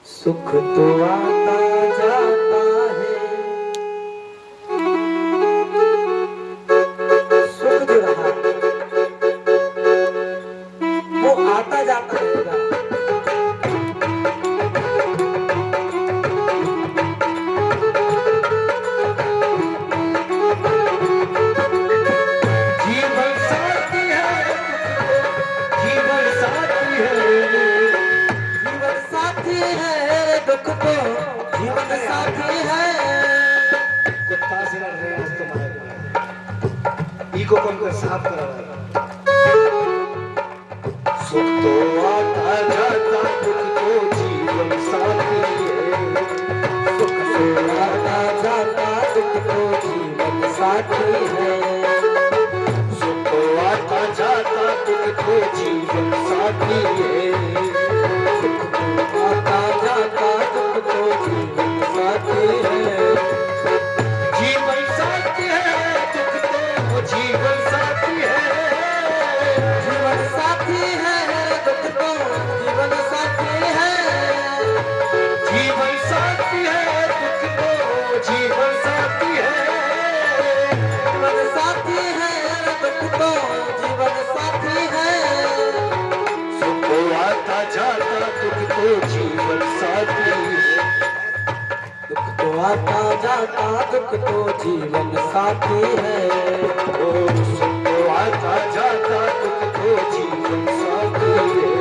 सुख तो आता जाता है, सुख जो रहा वो आता जाता रहेगा। को कौन कर साफ करा सुख तो आता जाता दुख तो जीवन साथी है, सुख तो आता जाता दुख तो जीवन साथी है, सुख तो आता जाता दुख तो जीवन साथी है, सुख तो आता जाता दुख तो जीवन साथी है, जीवन साथी है दुख तो जीवन साथी है, जीवन साथी है दुख तो जीवन साथी है, जीवन साथी है दुख तो जीवन साथी है, जीवन साथी है दुख तो जीवन साथी है, सुख तो आता जाता दुख तो जीवन साथी है, दुख तो आता जाता दुख तो जीवन साथी है, ओ सुख तो आता जाता दुख तो जीवन साथी है,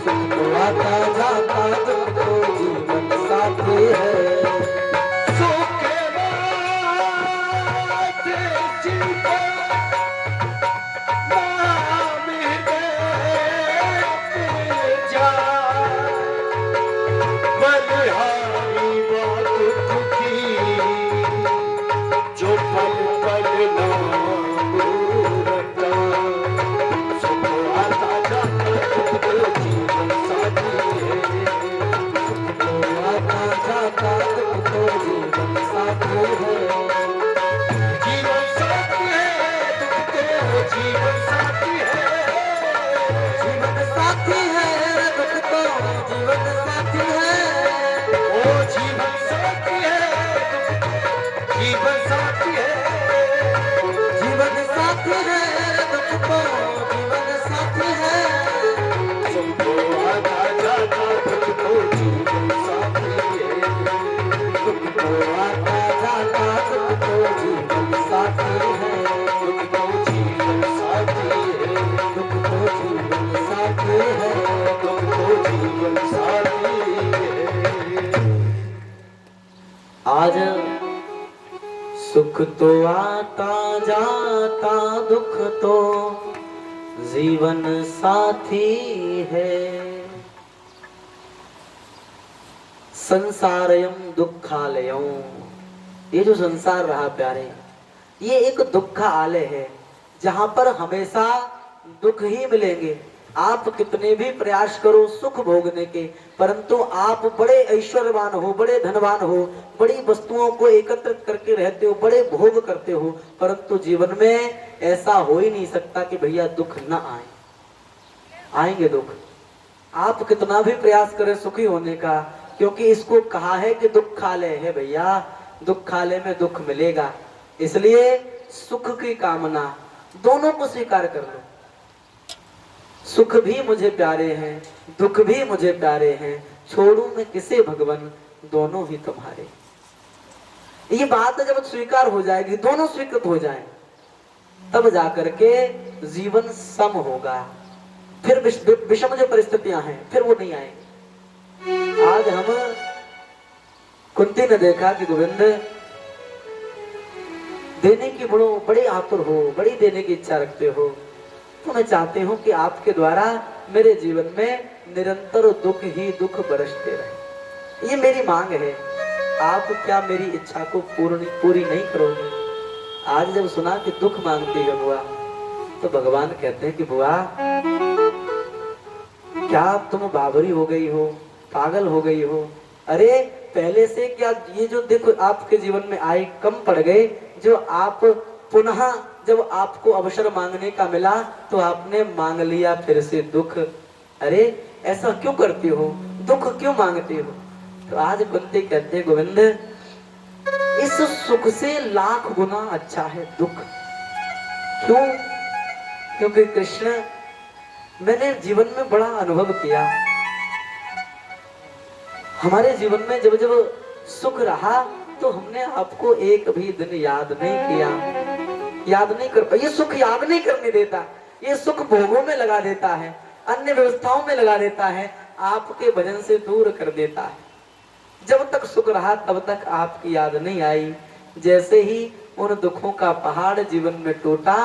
सुख तो आता जाता दुख तो जीवन साथी है, सुख के बाद चिंता नाम दे जा, बलिहारी बात दुखी जो पल पल नाम रटा, सुख तो आता जाता, दुख तो जीवन साथी है। संसारयम दुखालयम, ये जो संसार रहा प्यारे, ये एक दुख आलय है जहां पर हमेशा दुख ही मिलेंगे। आप कितने भी प्रयास करो सुख भोगने के, परंतु आप बड़े ऐश्वर्यवान हो, बड़े धनवान हो, बड़ी वस्तुओं को एकत्रित करके रहते हो, बड़े भोग करते हो, परंतु जीवन में ऐसा हो ही नहीं सकता कि भैया दुख न आए। आएंगे दुख, आप कितना भी प्रयास करें सुखी होने का, क्योंकि इसको कहा है कि दुखालय है भैया, दुखालय में दुख मिलेगा। इसलिए सुख की कामना, दोनों को स्वीकार कर लो। सुख भी मुझे प्यारे हैं, दुख भी मुझे प्यारे हैं, छोड़ू मैं किसे भगवन, दोनों ही तुम्हारे। ये बात जब स्वीकार हो जाएगी, दोनों स्वीकृत हो जाए, तब जाकर के जीवन सम होगा। फिर विषम जो परिस्थितियां हैं फिर वो नहीं आएंगी। आज हम कुंती ने देखा कि गोविंद देने की बड़े आतुर हो, बड़ी देने की इच्छा रखते हो, तो मैं चाहती हूँ कि आपके द्वारा मेरे जीवन में निरंतर दुख ही दुख बरसते रहे। ये मेरी मांग है, आप क्या मेरी इच्छा को पूरी नहीं करोगे? आज जब सुना कि दुख मांगती है बुआ, तो भगवान कहते हैं कि बुआ क्या तुम बाबरी हो गई हो, पागल हो गई हो? अरे पहले से क्या ये जो दुख आपके जीवन में आई कम पड़ गए, जो आप पुनः जब आपको अवसर मांगने का मिला तो आपने मांग लिया फिर से दुख। अरे ऐसा क्यों करती हो, दुख क्यों मांगती हो? तो आज कुंती कहते हैं गोविंद इस सुख से लाख गुना अच्छा है दुख। क्यों? क्योंकि कृष्ण मैंने जीवन में बड़ा अनुभव किया, हमारे जीवन में जब जब सुख रहा तो हमने आपको एक भी दिन याद नहीं किया, याद नहीं कर, ये सुख याद नहीं करने देता, ये सुख भोगों में लगा देता है, अन्य व्यवस्थाओं में लगा देता है, आपके भजन से दूर कर देता है। जब तक सुख रहा तब तक आपकी याद नहीं आई। जैसे ही उन दुखों का पहाड़ जीवन में टूटा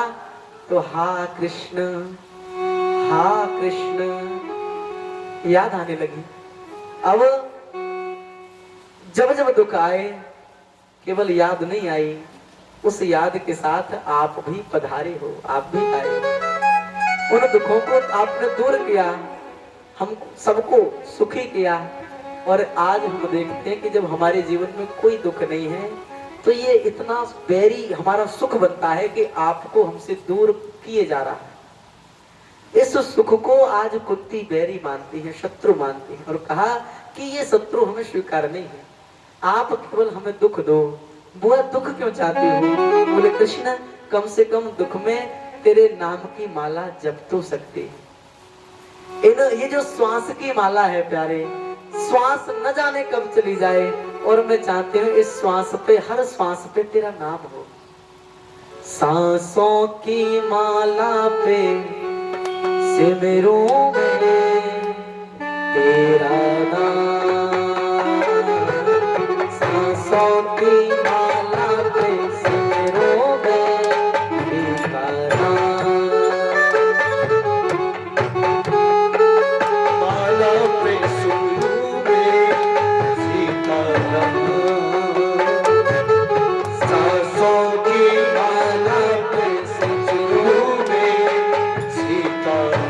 तो हा कृष्ण याद आने लगी। अब जब जब दुख आए केवल याद नहीं आई, उस याद के साथ आप भी पधारे हो, आप भी आए। उन दुखों को आपने दूर किया, हम सबको सुखी किया, और आज हम देखते हैं कि जब हमारे जीवन में कोई दुख नहीं है तो ये इतना बैरी हमारा सुख बनता है कि आपको हमसे दूर किए जा रहा है। इस सुख को आज कुंती बैरी मानती है, शत्रु मानती है, और कहा कि ये शत्रु हमें स्वीकार नहीं है, आप केवल हमें दुख दो। बुआ दुख क्यों चाहती हो? बोले कृष्ण कम से कम दुख में तेरे नाम की माला जप तो सकते। ये जो श्वास की माला है प्यारे, श्वास न जाने कब चली जाए, और मैं चाहती हूँ इस श्वास पे, हर श्वास पे तेरा नाम हो। सांसों की माला पे सिमरूं मैं तेरा नाम, सांसों की माला पे सिमरूं मैं तेरा नाम, माला पे सुनूं मैं सीताराम, सांसों की माला पे सुनूं मैं सीताराम।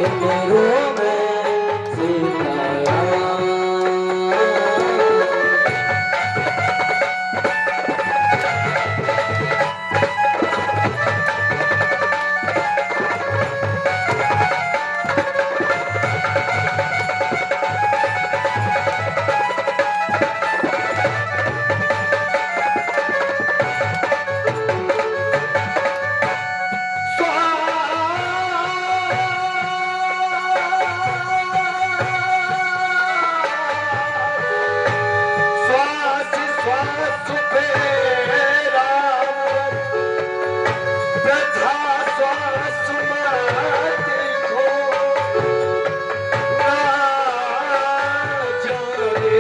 सिमरू मैं सीताराम। श्वास श्वास पे राम प्रथा श्वास मत खो ना जाने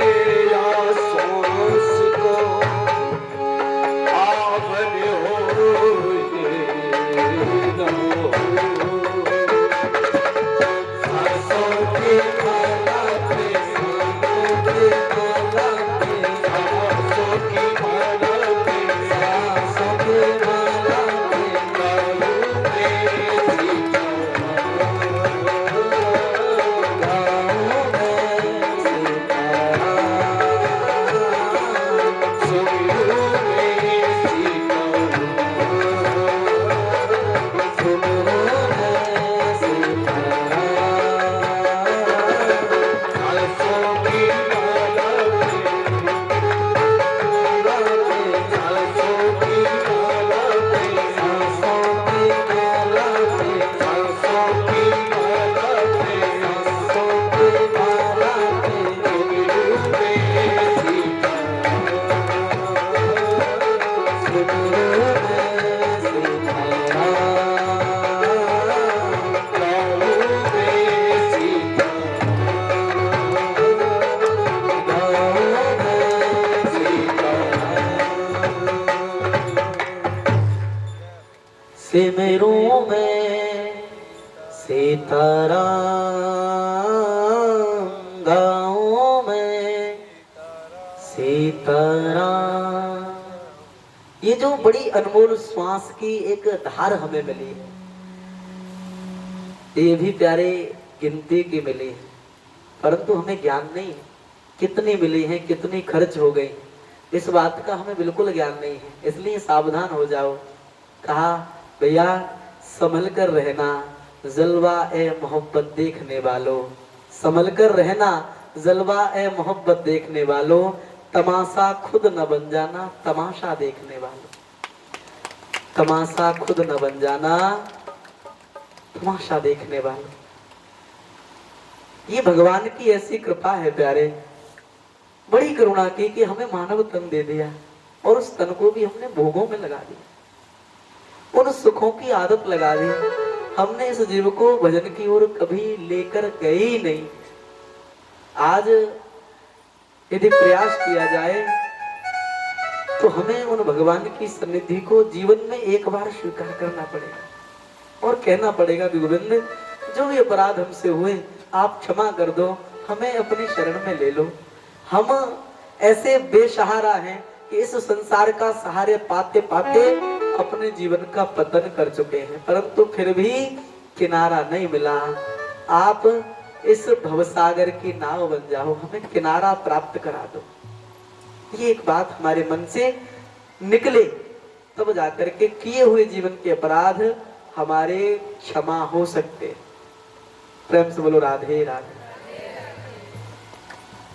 या सांस को आवन हो सांसों की माला पे, सांसों की माला पे, सांसों की माला पे सांसों की माला पे, गाऊं मैं गाऊं मैं सीताराम। सुमिरू मैं सीताराम। सिमरू मैं सीताराम। सांसों की माला पे, सांसों की माला पे, सांसों की माला पे, सांसों की माला पे, सांसों की माला पे, सुमिरू मैं सीताराम। सिमरू मैं सीताराम। गाऊं मैं सीताराम। गाऊं मैं सिमरू मैं सीताराम। गाऊं मैं सीताराम। ये जो बड़ी अनमोल श्वास की एक धार हमें मिली है, ये भी प्यारे गिनती की मिली है, परंतु हमें ज्ञान नहीं है कितनी मिली है, कितनी खर्च हो गई, इस बात का हमें बिल्कुल ज्ञान नहीं है। इसलिए सावधान हो जाओ। कहा भैया संभल कर रहना, जलवा ए मोहब्बत देखने वालों, संभल कर रहना जलवा ए मोहब्बत देखने वालों, तमाशा खुद न बन जाना तमाशा देखने वालों, तमाशा खुद न बन जाना तमाशा देखने वालों। ये भगवान की ऐसी कृपा है प्यारे, बड़ी करुणा की कि हमें मानव तन दे दिया और उस तन को भी हमने भोगों में लगा दिया, उन सुखों की आदत लगा दी। हमने इस जीव को भजन की ओर कभी लेकर गए ही नहीं। आज यदि प्रयास किया जाए तो हमें उन भगवान की सन्निधि को जीवन में एक बार स्वीकार करना पड़ेगा और कहना पड़ेगा कि गोविंद जो भी अपराध हमसे हुए आप क्षमा कर दो, हमें अपनी शरण में ले लो। हम ऐसे बेसहारा हैं कि इस संसार का सहारे पाते पाते अपने जीवन का पतन कर चुके हैं, परंतु फिर भी किनारा नहीं मिला। आप इस भवसागर की नाव बन जाओ, हमें किनारा प्राप्त करा दो। ये एक बात हमारे मन से निकले तब जाकर के किए हुए जीवन के अपराध हमारे क्षमा हो सकते हैं। प्रेम से बोलो राधे राधे।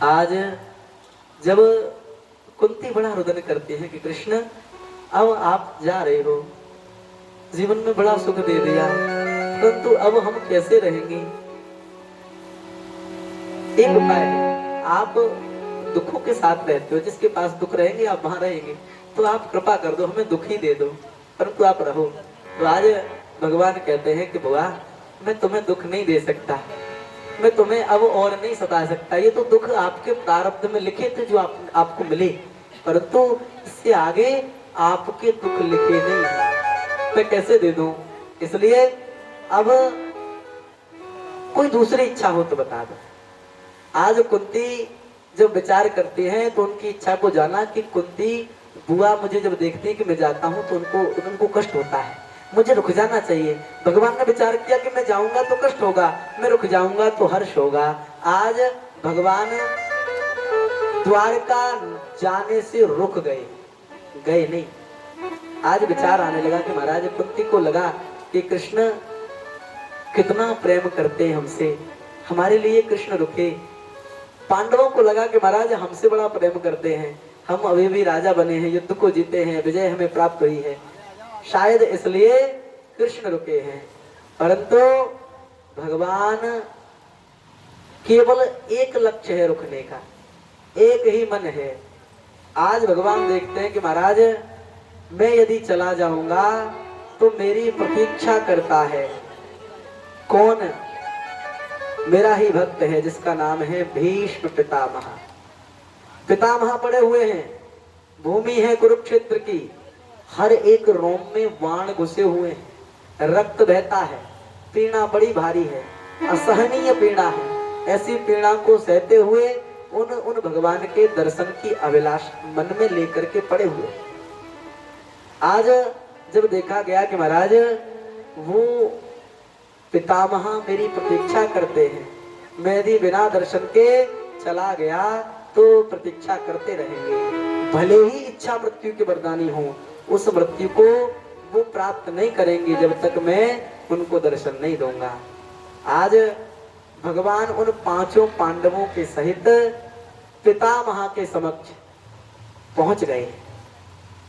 आज जब कुंती बड़ा रुदन करती है कि कृष्ण अब आप जा रहे हो, जीवन में बड़ा सुख दे दिया, परंतु अब हम कैसे रहेंगे? एक उपाय है, आप दुखों के साथ रहते हो, जिसके पास दुख रहेंगे आप वहां रहेंगे, तो आप कृपा कर दो, हमें दुख ही दे दो, परंतु आप रहो। तो आज भगवान कहते हैं कि बुआ मैं तुम्हें दुख नहीं दे सकता, मैं तुम्हें अब और नहीं सता सकता, ये तो दुख आपके प्रारब्ध में लिखे थे जो आपको मिले, परंतु इससे आगे आपके दुख लिखे नहीं है, मैं कैसे दे दूं? इसलिए अब कोई दूसरी इच्छा हो तो बता दो। आज कुंती जब विचार करती हैं तो उनकी इच्छा को जाना कि कुंती बुआ मुझे जब देखती है कि मैं जाता हूं तो उनको कष्ट होता है, मुझे रुक जाना चाहिए। भगवान ने विचार किया कि मैं जाऊंगा तो कष्ट होगा, मैं रुक जाऊंगा तो हर्ष होगा। आज भगवान द्वारका जाने से रुक गए, गए नहीं। आज विचार आने लगा कि महाराज कुंती को लगा कि कृष्ण कितना प्रेम करते हैं हमसे, हमारे लिए कृष्ण रुके। पांडवों को लगा कि महाराज हमसे बड़ा प्रेम करते हैं, हम अभी भी राजा बने हैं, युद्ध को जीते हैं, विजय हमें प्राप्त हुई है, शायद इसलिए कृष्ण रुके हैं। परंतु भगवान केवल एक लक्ष्य है रुकने का, एक ही मन है। आज भगवान देखते हैं कि महाराज मैं यदि चला जाऊंगा तो मेरी प्रतीक्षा करता है कौन? मेरा ही भक्त है जिसका नाम है भीष्म पितामह। पितामह पड़े हुए हैं, भूमि है कुरुक्षेत्र की, हर एक रोम में बाण घुसे हुए हैं, रक्त बहता है, पीड़ा बड़ी भारी है, असहनीय पीड़ा है। ऐसी पीड़ा को सहते हुए उन भगवान के दर्शन की अभिलाष मन में लेकर के पड़े हुए। आज जब देखा गया कि महाराज वो पितामह मेरी प्रतीक्षा करते हैं, मैं यदि बिना दर्शन के चला गया तो प्रतीक्षा करते रहेंगे, भले ही इच्छा मृत्यु की वरदानी हो, उस मृत्यु को वो प्राप्त नहीं करेंगे जब तक मैं उनको दर्शन नहीं दूंगा। आज भगवान उन पांचों पांडवों के सहित पितामह के समक्ष पहुंच गए।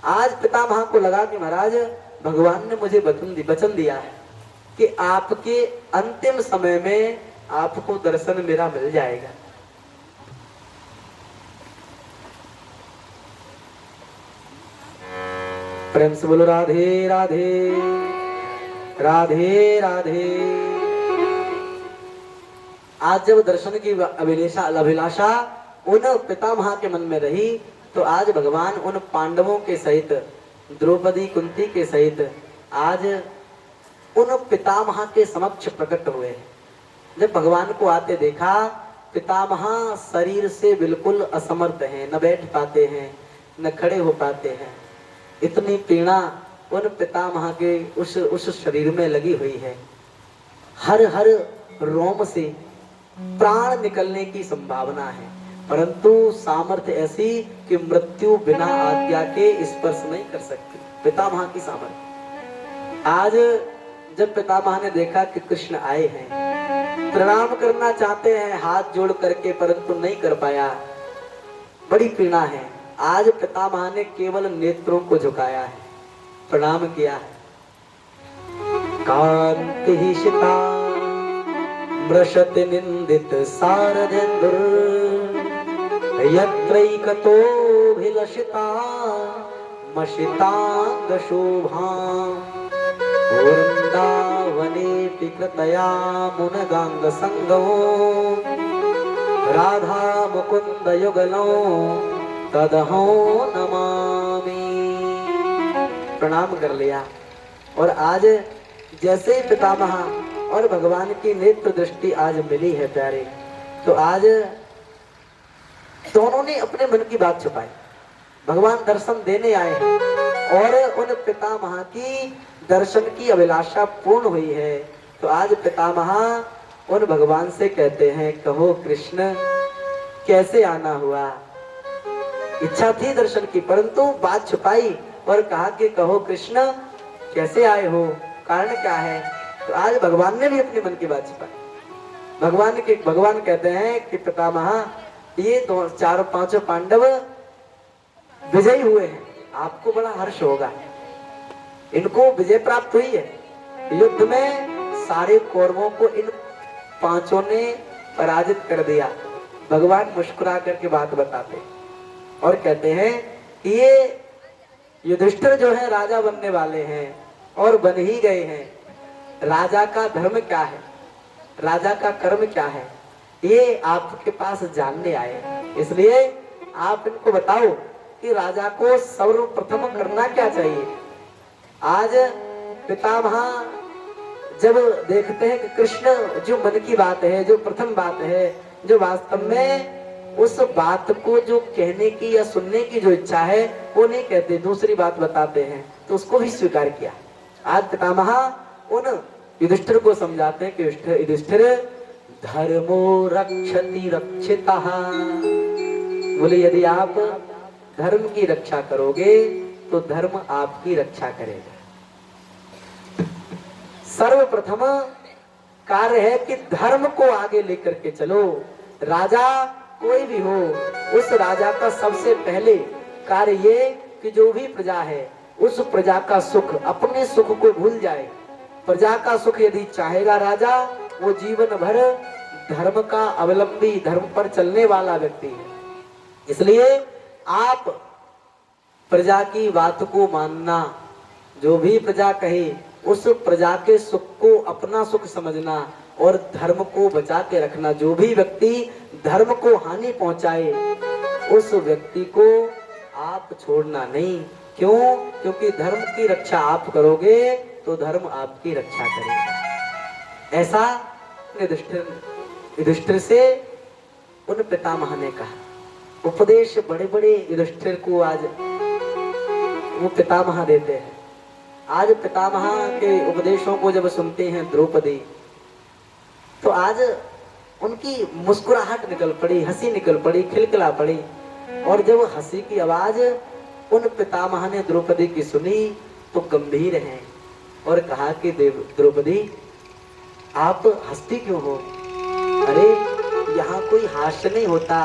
आज पितामह को लगा कि महाराज भगवान ने मुझे वचन दिया है कि आपके अंतिम समय में आपको दर्शन मेरा मिल जाएगा। प्रेम से बोलो राधे राधे राधे राधे। आज जब दर्शन की अभिलाषा उन पितामह के मन में रही तो आज भगवान उन पांडवों के सहित, द्रौपदी कुंती के सहित आज उन पितामह के समक्ष प्रकट हुए। जब भगवान को आते देखा, पितामह शरीर से बिल्कुल असमर्थ हैं, न बैठ पाते हैं न खड़े हो पाते हैं। इतनी पीड़ा उन पितामह के उस शरीर में लगी हुई है, हर हर रोम से प्राण निकलने की संभावना है, परंतु सामर्थ्य ऐसी कि मृत्यु बिना आज्ञा के स्पर्श नहीं कर सकती। पितामह की सामर्थ्य। आज जब पितामह ने देखा कि कृष्ण आए हैं, प्रणाम करना चाहते हैं हाथ जोड़ करके, परंतु नहीं कर पाया, बड़ी पीड़ा है। आज पितामह ने केवल नेत्रों को झुकाया है, प्रणाम किया है। कांति ही शिता मृषति निंदित सारदेन्दुर यत्रैकतोऽभिलषिता मशितांग शोभाम् वृंदावनेऽपि कृतया मुनगांग संगो राधा मुकुंद युगलो तदहो नमामि। प्रणाम कर लिया। और आज जैसे ही पितामह और भगवान की नेत्र दृष्टि आज मिली है प्यारे, तो आज दोनों ने अपने मन की बात छुपाई। भगवान दर्शन देने आए हैं और उन पितामह की दर्शन की अभिलाषा पूर्ण हुई है। तो आज पितामह उन भगवान से कहते हैं, कहो कृष्ण कैसे आना हुआ? इच्छा थी दर्शन की, परंतु बात छुपाई और कहा कि कहो कृष्ण कैसे आए हो, कारण क्या है? तो आज भगवान ने भी अपने मन की बात छुपाई। भगवान कहते हैं कि पितामह ये चारों पांचों पांडव विजयी हुए हैं, आपको बड़ा हर्ष होगा, इनको विजय प्राप्त हुई है। युद्ध में सारे कौरवों को इन पांचों ने पराजित कर दिया। भगवान मुस्कुरा करके बात बताते और कहते हैं ये युधिष्ठिर जो है राजा बनने वाले हैं और बन ही गए हैं। राजा का धर्म क्या है, राजा का कर्म क्या है, ये आपके पास जानने आए। इसलिए आप इनको बताओ कि राजा को सर्वप्रथम करना क्या चाहिए। आज पितामह जब देखते हैं कि कृष्ण जो मन की बात है, जो प्रथम बात है, जो वास्तव में उस बात को जो कहने की या सुनने की जो इच्छा है वो नहीं कहते, दूसरी बात बताते हैं, तो उसको भी स्वीकार किया। आज पितामह उन युधिष्ठिर को समझाते हैं कि युधिष्ठिर धर्मो रक्षति रक्षितः। बोले यदि आप धर्म की रक्षा करोगे तो धर्म आपकी रक्षा करेगा। सर्वप्रथम कार्य है कि धर्म को आगे लेकर के चलो। राजा कोई भी हो, उस राजा का सबसे पहले कार्य ये कि जो भी प्रजा है उस प्रजा का सुख, अपने सुख को भूल जाए। प्रजा का सुख यदि चाहेगा राजा, वो जीवन भर धर्म का अवलंबी, धर्म पर चलने वाला व्यक्ति है। इसलिए आप प्रजा की बात को मानना, जो भी प्रजा कहे उस प्रजा के सुख को अपना सुख समझना और धर्म को बचा के रखना। जो भी व्यक्ति धर्म को हानि पहुंचाए उस व्यक्ति को आप छोड़ना नहीं। क्यों? क्योंकि धर्म की रक्षा आप करोगे तो धर्म आपकी रक्षा करेगा। ऐसा युधिष्ठिर से उन पितामह ने कहा। उपदेश बड़े बड़े युधिष्ठिर को आज वो पितामह देते हैं। आज पितामह के उपदेशों को जब सुनते हैं द्रौपदी, तो आज उनकी मुस्कुराहट निकल पड़ी, हंसी निकल पड़ी, खिलखिला पड़ी। और जब हंसी की आवाज उन पितामह ने द्रौपदी की सुनी तो गंभीर हैं और कहा कि द्रौपदी आप हंसती क्यों हो? अरे यहाँ कोई हास्य नहीं होता,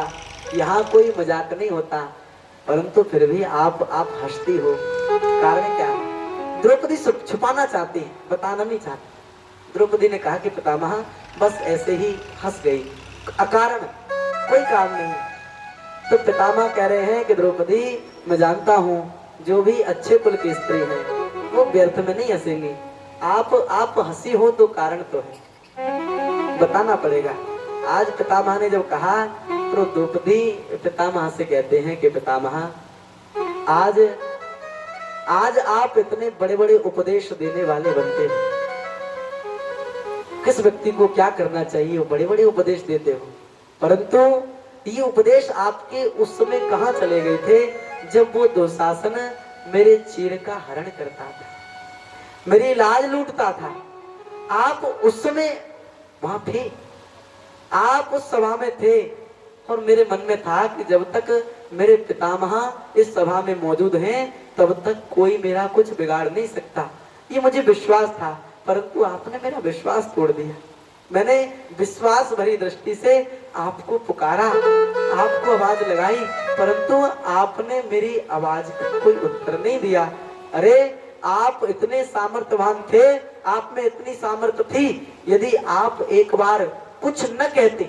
यहाँ कोई मजाक नहीं होता, परंतु फिर भी आप हंसती हो, कारण क्या है? द्रौपदी छुपाना चाहती है, बताना नहीं चाहती। द्रौपदी ने कहा कि पितामह बस ऐसे ही हंस गई, अकारण, कोई काम नहीं। तो पितामह कह रहे हैं कि द्रौपदी मैं जानता हूँ जो भी अच्छे कुल की स्त्री है वो व्यर्थ में नहीं हंसेंगी। आप हंसी हो तो कारण तो है, बताना पड़ेगा। आज पितामह ने जब कहा तो द्रौपदी पितामह से कहते हैं कि पितामह आज आप इतने बड़े बड़े उपदेश देने वाले बनते हो, किस व्यक्ति को क्या करना चाहिए वो बड़े बड़े उपदेश देते हो, परंतु ये उपदेश आपके उस समय कहाँ चले गए थे जब वो दुशासन मेरे चीर का हरण करता था, मेरी लाज लूटता था। आप उस समय वहां थे, आप उस सभा में थे और मेरे मन में था कि जब तक मेरे पितामह इस सभा में मौजूद हैं तब तक कोई मेरा कुछ बिगाड़ नहीं सकता। ये मुझे विश्वास था, परंतु आपने मेरा विश्वास तोड़ दिया। मैंने विश्वास भरी दृष्टि से आपको पुकारा, आपको आवाज लगाई, परंतु आपने मेरी आवाज का कोई उत्तर नहीं दिया। अरे आप इतने सामर्थ्यवान थे, आप में इतनी सामर्थ्य थी, यदि आप एक बार कुछ न कहते,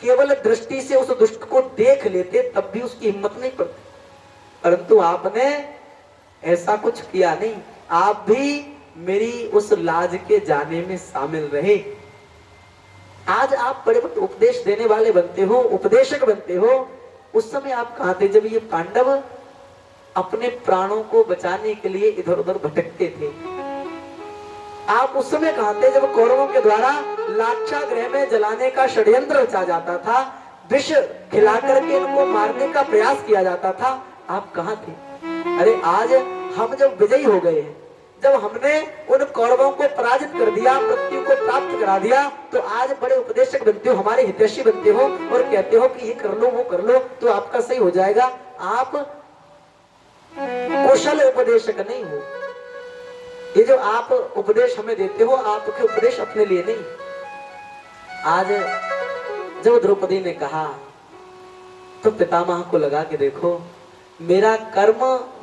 केवल दृष्टि से उस दुष्ट को देख लेते, तब भी उसकी हिम्मत नहीं पड़ती, परंतु आपने ऐसा कुछ किया नहीं। आप भी मेरी उस लाज के जाने में शामिल रहे। आज आप बड़े बड़े उपदेश देने वाले बनते हो, उपदेशक बनते हो। उस समय आप कहाँ थे जब ये पांडव अपने प्राणों को बचाने के लिए इधर उधर भटकते थे? आप उस समय कहाँ थे जब कौरवों के द्वारा लाक्षागृह में जलाने का षड्यंत्र रचा जाता था, विष खिलाकर के इनको मारने का प्रयास किया जाता था? आप कहाँ थे? अरे आज हम जब विजयी हो गए हैं, जब हमने उन कौरवों को पराजित कर दिया, मृत्यु को प्राप्त करा दिया, तो आज बड़े उपदेशक बनते हो, हमारे हितैषी बनते हो और कहते हो कि ये कर लो वो कर लो तो आपका सही हो जाएगा। आप कुशल उपदेशक नहीं हो। ये जो आप उपदेश हमें देते हो, आपके उपदेश अपने लिए नहीं। आज जब द्रौपदी ने कहा तो पितामह को लगा कि देखो मेरा कर्म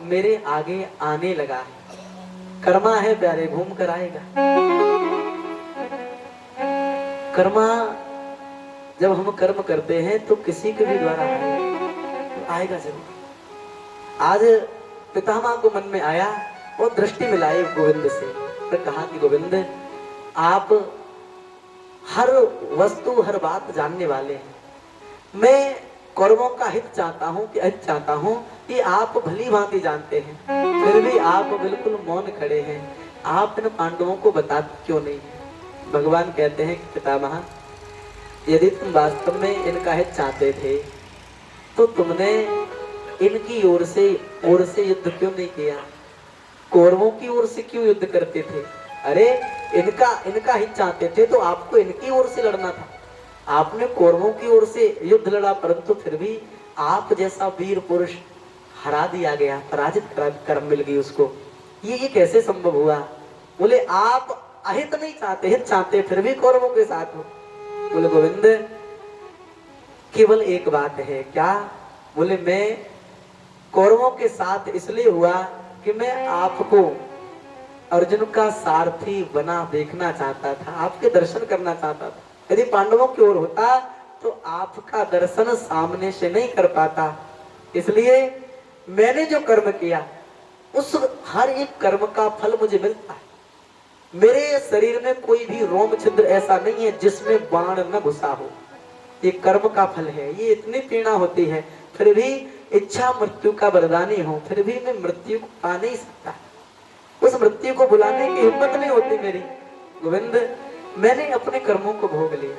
मेरे आगे आने लगा है। कर्मा है प्यारे, घूम कर आएगा। कर्मा जब हम कर्म करते हैं तो किसी के भी द्वारा आएगा जरूर। आज पितामह को मन में आया और दृष्टि मिलाई गोविंद से, फिर कहा कि गोविंद आप हर वस्तु हर बात जानने वाले हैं। मैं कौरवों का हित चाहता हूँ कि हित चाहता हूँ कि आप भली भांति जानते हैं, फिर भी आप बिल्कुल मौन खड़े हैं। आप इन पांडवों को बताते क्यों नहीं? भगवान कहते हैं कि पितामह यदि तुम वास्तव में इनका हित चाहते थे तो तुमने इनकी ओर से युद्ध क्यों नहीं किया? कौरवों की ओर से क्यों युद्ध करते थे? अरे इनका इनका हित चाहते थे तो आपको इनकी ओर से लड़ना था। आपने कौरवों की ओर से युद्ध लड़ा, परंतु फिर भी आप जैसा वीर पुरुष हरा दिया गया, पराजित कर मिल गई उसको। ये कैसे संभव हुआ? बोले आप अहित नहीं चाहते, हित चाहते, फिर भी कौरवों के साथ हो। बोले गोविंद केवल एक बात है। क्या? बोले मैं कौरवों के साथ इसलिए हुआ कि मैं आपको अर्जुन का सारथी बना देखना चाहता था, आपके दर्शन करना चाहता था। यदि पांडवों की ओर होता तो आपका दर्शन सामने से नहीं कर पाता। इसलिए मैंने जो कर्म किया उस हर एक कर्म का फल मुझे मिलता है। मेरे शरीर में कोई भी रोम छिद्र ऐसा नहीं है जिसमें बाण न घुसा हो। ये कर्म का फल है। ये इतनी पीड़ा होती है, फिर भी इच्छा मृत्यु का वरदानी हो, फिर भी मैं मृत्यु को पा नहीं सकता। उस मृत्यु को बुलाने की हिम्मत नहीं होती मेरी। गोविंद मैंने अपने कर्मों को भोग लिया।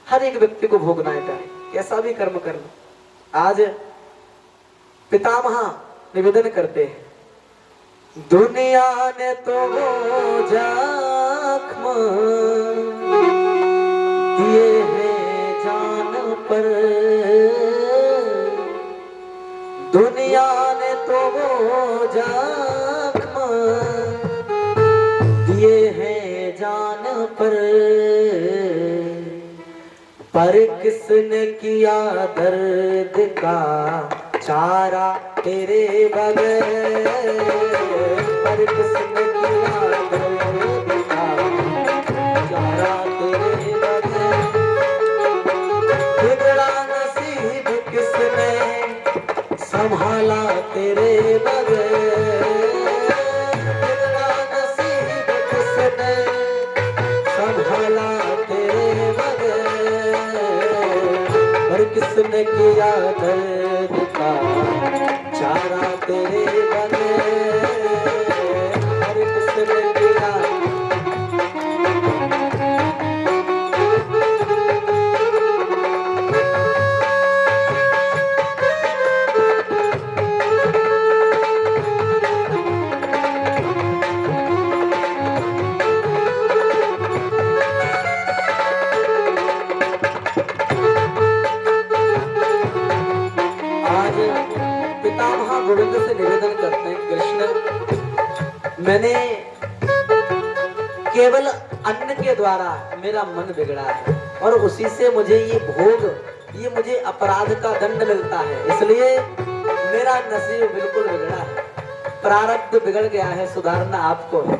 हर एक व्यक्ति को भोगना है, कैसा भी कर्म कर लो। आज पितामह निवेदन करते हैं, दुनिया ने तो वो जख्म दिए हैं जान पर, दुनिया ने तो वो जख्म दिए हैं जान पर किसने किया दर्द का चारा तेरे बगैर, पर किसने किया दर्द का चारा तेरे बगैर, बिगड़ा नसीब किसने संभाला तेरे बगैर, बिगड़ा नसीब किसने संभाला तेरे बगैर, पर किसने किया दर्द का चारा तेरे बगैर, पर किसने किया। गोविंद से निवेदन करते हैं, कृष्ण मैंने केवल अन्न के द्वारा मेरा मन बिगड़ा है और उसी से मुझे ये भोग, ये मुझे अपराध का दंड मिलता है, इसलिए मेरा नसीब बिल्कुल बिगड़ा है, प्रारब्ध बिगड़ गया है, सुधारना आपको है।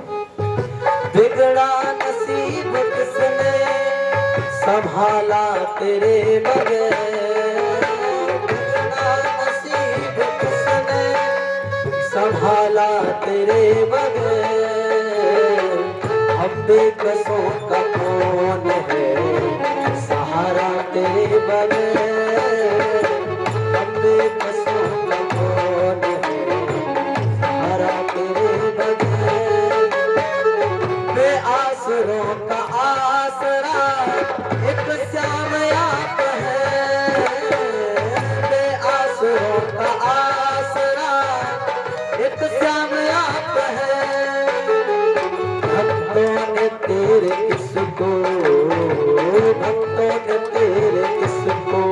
बिगड़ा नसीब किसने संभाला तेरे बगैर, संभाला तेरे बगैर, हम बेकसों का कौन है सहारा तेरे बगैर, हम बेकसों का कौन है सहारा तेरे बगैर, बेआसरों का आसरा एक श्याम आप है, बेआसरों का आसरा एक श्याम आप है, भक्तों ने तेरे किसको, भक्तों ने तेरे किसको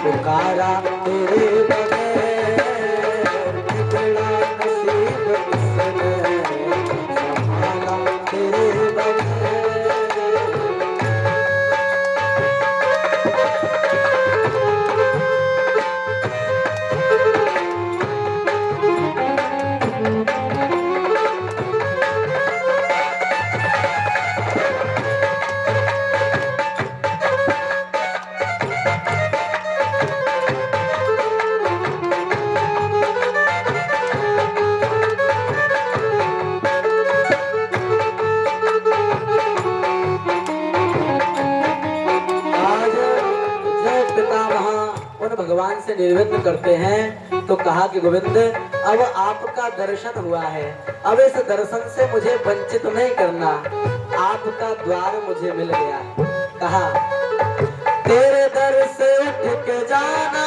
पुकारा तेरे बगैर, बिगड़ा नसीब किसने संभाला तेरे बगैर। भगवान से निवेदन करते हैं तो कहा कि गोविंद अब आपका दर्शन हुआ है, अब इस दर्शन से मुझे वंचित नहीं करना, आपका द्वार मुझे मिल गया है। कहा तेरे दर से उठ के जाना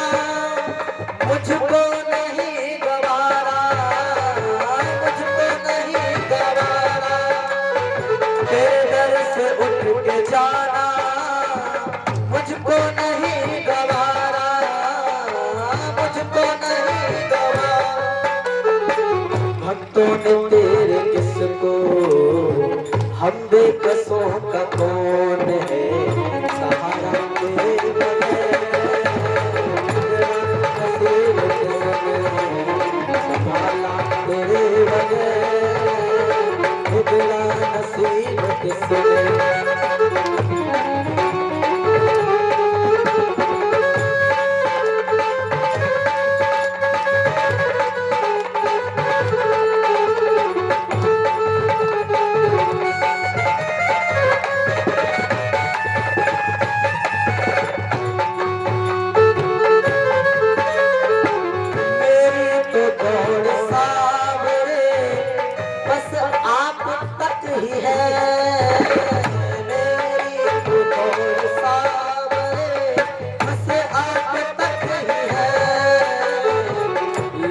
मुझको नहीं गवारा, मुझको तूने तेरे किसको, हम बेकसों का कौन है सहारा तेरे बगैर, नसीब किसने संभाला तेरे बगैर, बिगड़ा नसीब किसने।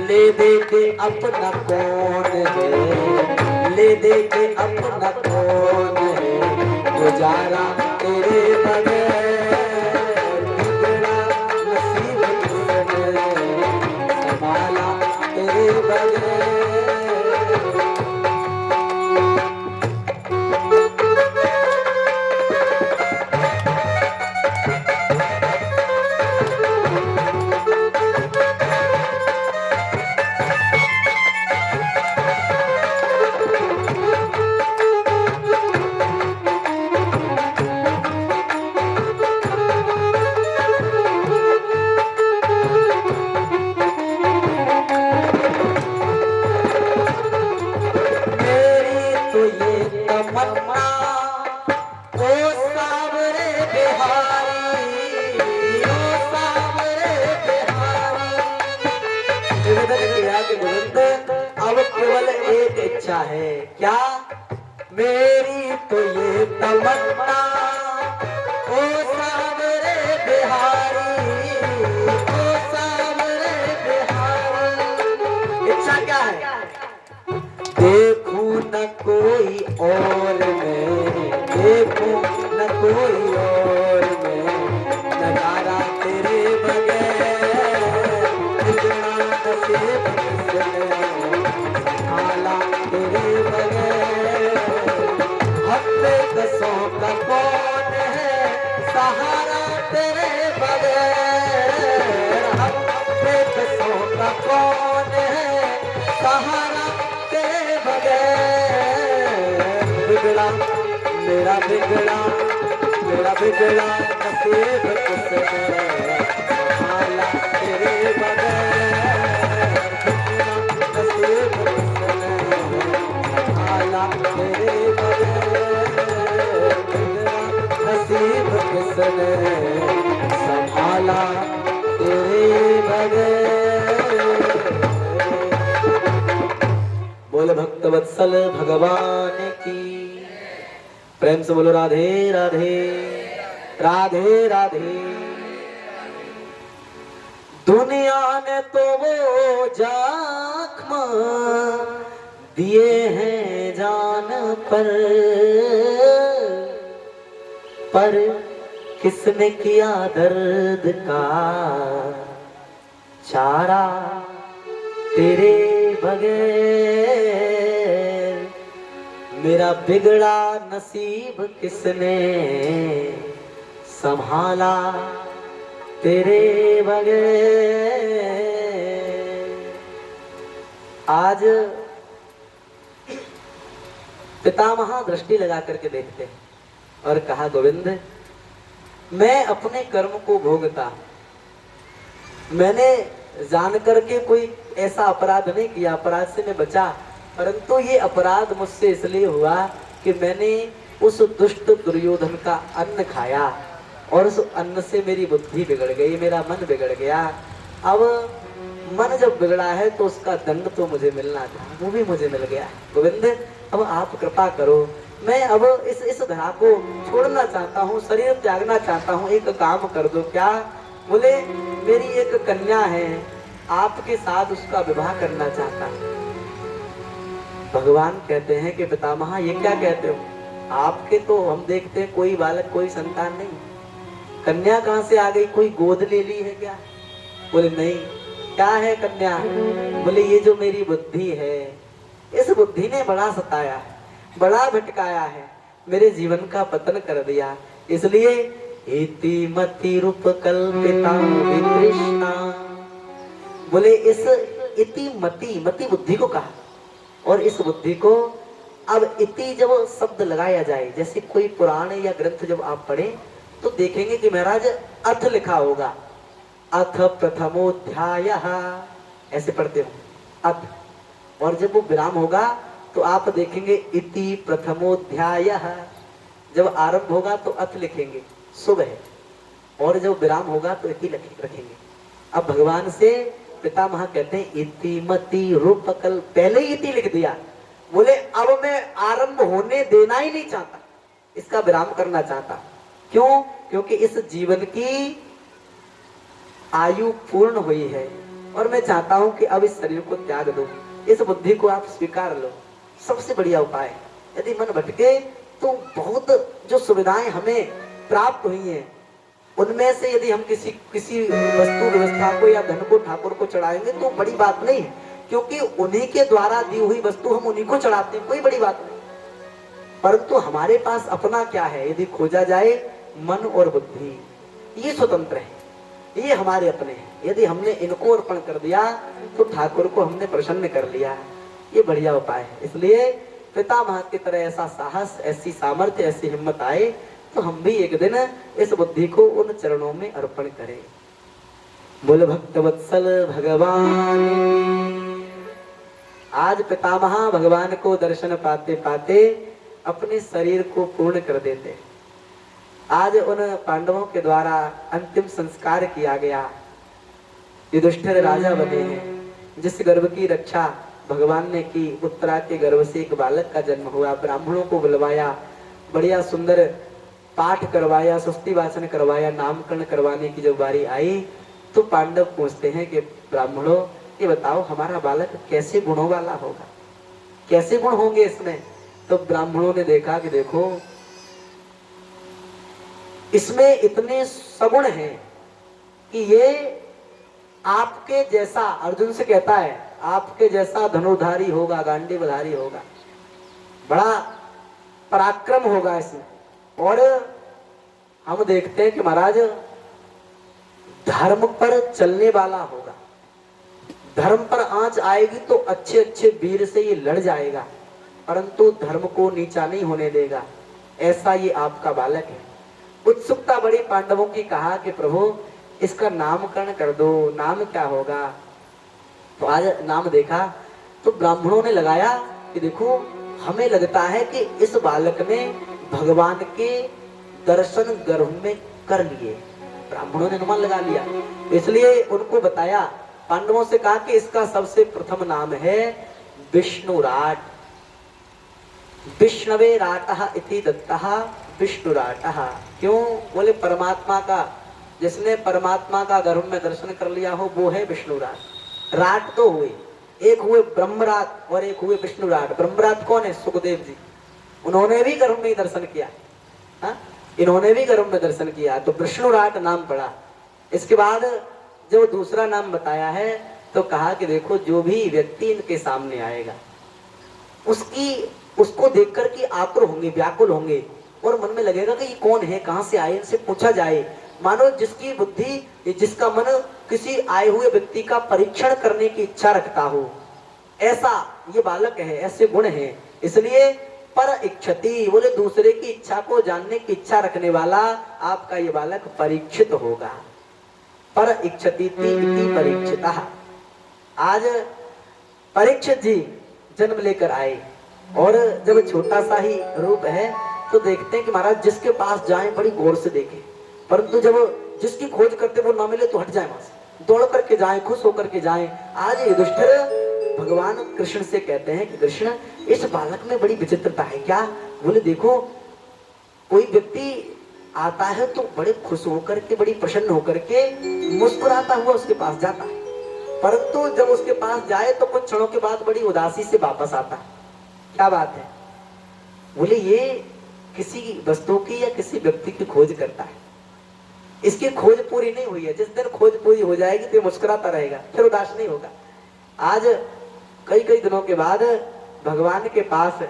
ले दे के अपना कौन है, ले दे के अपना कौन है, गुजारा तेरे बगैर, बिगड़ा नसीब किसने संभाला तेरे बगैर। अब केवल एक इच्छा है, क्या? मेरी तो ये तमन्ना, ओ सावरे बिहारी, ओ सावरे बिहारी। इच्छा क्या है? देखूं न कोई और मैं, देखूं न कोई और मैं, नजारा तेरे बगैर, बिगड़ा नसीब किसने संभाला तेरे बगैर। हम बेकसों का कौन है सहारा तेरे बगैर, हम बेकसों का कौन है सहारा तेरे बगैर। बिगड़ा मेरा बिगड़ा, मेरा बिगड़ा नसीब किसने संभाला तेरे बगैर, नसीब किसने संभाला तेरे बगैर, नसीब किसने संभाला तेरे बगैर। बोले भक्त वत्सल भगवान की, प्रेम से बोलो राधे राधे, राधे राधे। दुनिया ने तो वो जख्म दिए हैं जान पर किसने किया दर्द का चारा तेरे बगैर। मेरा बिगड़ा नसीब किसने संभाला तेरे बगैर। आज पितामह दृष्टि लगा करके देखते हैं और कहा, गोविंद मैं अपने कर्म को भोगता, मैंने जान करके कोई ऐसा अपराध नहीं किया, अपराध से मैं बचा, परंतु ये अपराध मुझसे इसलिए हुआ कि मैंने उस दुष्ट दुर्योधन का अन्न खाया और उस अन्न से मेरी बुद्धि बिगड़ गई, मेरा मन बिगड़ गया। अब मन जब बिगड़ा है तो उसका दंड तो मुझे मिलना था, वो भी मुझे मिल गया। गोविंद अब आप कृपा करो, मैं अब इस धरा को छोड़ना चाहता हूँ, शरीर त्यागना चाहता हूँ, एक काम कर दो। क्या? बोले मेरी एक कन्या है, आपके साथ उसका विवाह करना चाहता हूँ। भगवान कहते हैं कि पितामह ये क्या कहते हो, आपके तो हम देखते हैं कोई बालक कोई संतान नहीं, कन्या कहाँ से आ गई, कोई गोद ले ली है क्या? बोले नहीं। क्या है कन्या? बोले ये जो मेरी बुद्धि है, इस बुद्धि ने बड़ा सताया है, बड़ा भटकाया है, मेरे जीवन का पतन कर दिया। इसलिए इति मति रूप कल्पिता वितृष्णा, बोले इस इति मति, मति बुद्धि को कहा, और इस बुद्धि को अब इति जब शब्द लगाया जाए, जैसे कोई पुराण या ग्रंथ जब आप पढ़ें तो देखेंगे कि महाराज अथ लिखा होगा, अथ प्रथमोध्याय, ऐसे पढ़ते हो अथ, और जब वो विराम होगा तो आप देखेंगे इति प्रथमोध्याय, जब आरंभ होगा तो अथ लिखेंगे सुबह, और जब विराम होगा तो इति रखेंगे। अब भगवान से पितामह कहते हैं इति मति रूपकल, पहले ही इति लिख दिया, बोले अब मैं आरंभ होने देना ही नहीं चाहता, इसका विराम करना चाहता। क्यों? क्योंकि इस जीवन की आयु पूर्ण हुई है और मैं चाहता हूं कि अब इस शरीर को त्याग दो, इस बुद्धि को आप स्वीकार लो। सबसे बढ़िया उपाय है, यदि मन भटके तो बहुत जो सुविधाएं हमें प्राप्त हुई हैं उनमें से यदि हम किसी वस्तु व्यवस्था को या धन को ठाकुर को चढ़ाएंगे तो बड़ी बात नहीं है, क्योंकि उन्हीं के द्वारा दी हुई वस्तु हम उन्हीं को चढ़ाते हैं, कोई बड़ी बात नहीं। परंतु हमारे पास अपना क्या है, यदि खोजा जाए मन और बुद्धि, ये स्वतंत्र है, ये हमारे अपने हैं। यदि हमने इनको अर्पण कर दिया तो ठाकुर को हमने प्रसन्न कर लिया, ये बढ़िया उपाय है। इसलिए पितामह की तरह ऐसा साहस, ऐसी सामर्थ्य, ऐसी हिम्मत आए तो हम भी एक दिन इस बुद्धि को उन चरणों में अर्पण करें। बोल भक्त वत्सल भगवान। आज पितामह भगवान को दर्शन पाते पाते अपने शरीर को पूर्ण कर देते। आज उन पांडवों के द्वारा अंतिम संस्कार किया गया। युधिष्ठिर राजा बने हैं, जिस गर्भ की रक्षा भगवान ने की, उत्तरा के गर्भ से एक बालक का जन्म हुआ, ब्राह्मणों को बुलवाया, बढ़िया सुंदर पाठ करवाया, सुस्ति वाचन करवाया, नामकरण करवाने की जब बारी आई तो पांडव पूछते हैं कि ब्राह्मणों ये बताओ हमारा बालक कैसे गुणों वाला होगा, कैसे गुण होंगे इसमें। तो ब्राह्मणों ने देखा कि देखो इसमें इतने सगुण हैं कि ये आपके जैसा, अर्जुन से कहता है आपके जैसा धनुर्धारी होगा, गांडीवधारी होगा, बड़ा पराक्रम होगा इसमें। और हम देखते हैं कि महाराज धर्म पर चलने वाला होगा, धर्म पर आंच आएगी तो अच्छे अच्छे वीर से ये लड़ जाएगा, परंतु धर्म को नीचा नहीं होने देगा, ऐसा ये आपका बालक है। उत्सुकता बड़ी पांडवों की, कहा कि प्रभु इसका नामकरण कर दो, नाम क्या होगा। तो आज नाम देखा तो ब्राह्मणों ने लगाया कि देखो हमें लगता है कि इस बालक ने भगवान के दर्शन गर्भ में कर लिए, ब्राह्मणों ने अनुमान लगा लिया। इसलिए उनको बताया, पांडवों से कहा कि इसका सबसे प्रथम नाम है विष्णुराट, विष्णवे राटः इति दत्तः विष्णुराटः। क्यों? बोले परमात्मा का, जिसने परमात्मा का गर्भ में दर्शन कर लिया हो वो है विष्णुराट। राट तो हुए, एक हुए ब्रह्मराट और एक हुए विष्णुराट। ब्रह्मराट कौन है? सुखदेव जी, उन्होंने भी गर्भ में ही दर्शन किया, इन्होंने भी गर्भ में दर्शन किया, तो विष्णुराट नाम पड़ा। इसके बाद जब दूसरा नाम बताया है तो कहा कि देखो जो भी व्यक्ति इनके सामने आएगा उसको देख कर के आतुर होंगे, व्याकुल होंगे, और मन में लगेगा कि ये कौन है, कहां से आए, इनसे पूछा जाए। मानो जिसकी बुद्धि, जिसका मन किसी आए हुए व्यक्ति का परीक्षण करने की इच्छा रखता हो, ऐसा ये बालक है, ऐसे गुण हैं। इसलिए पर इच्छति, बोले दूसरे की इच्छा को जानने की इच्छा रखने वाला आपका ये बालक परीक्षित होगा। पर इच्छति परीक्षितः। आज परीक्षित जी जन्म लेकर आए, और जब छोटा सा ही रूप है तो देखते हैं कि महाराज जिसके पास जाएं बड़ी गौर से देखें, परंतु जब जिसकी खोज करते वो ना मिले तो हट जाए, वहां से दौड़ करके जाएं, खुश होकर के जाएं। आज युधिष्ठिर भगवान कृष्ण से कहते हैं कि कृष्ण इस बालक में बड़ी विचित्रता है। क्या? बोले देखो कोई व्यक्ति आता है तो बड़े खुश होकर के, बड़ी प्रसन्न होकर के मुस्कुराता हुआ उसके पास जाता है, परंतु जब उसके पास जाए तो कुछ क्षणों के बाद बड़ी उदासी से वापस आता है। क्या बात है? बोले ये किसी वस्तु की या किसी व्यक्ति की खोज करता है, इसकी खोज पूरी नहीं हुई है, जिस दिन खोज पूरी हो जाएगी तो मुस्कुराता रहेगा, फिर उदास नहीं होगा। आज कई कई दिनों के बाद भगवान के पास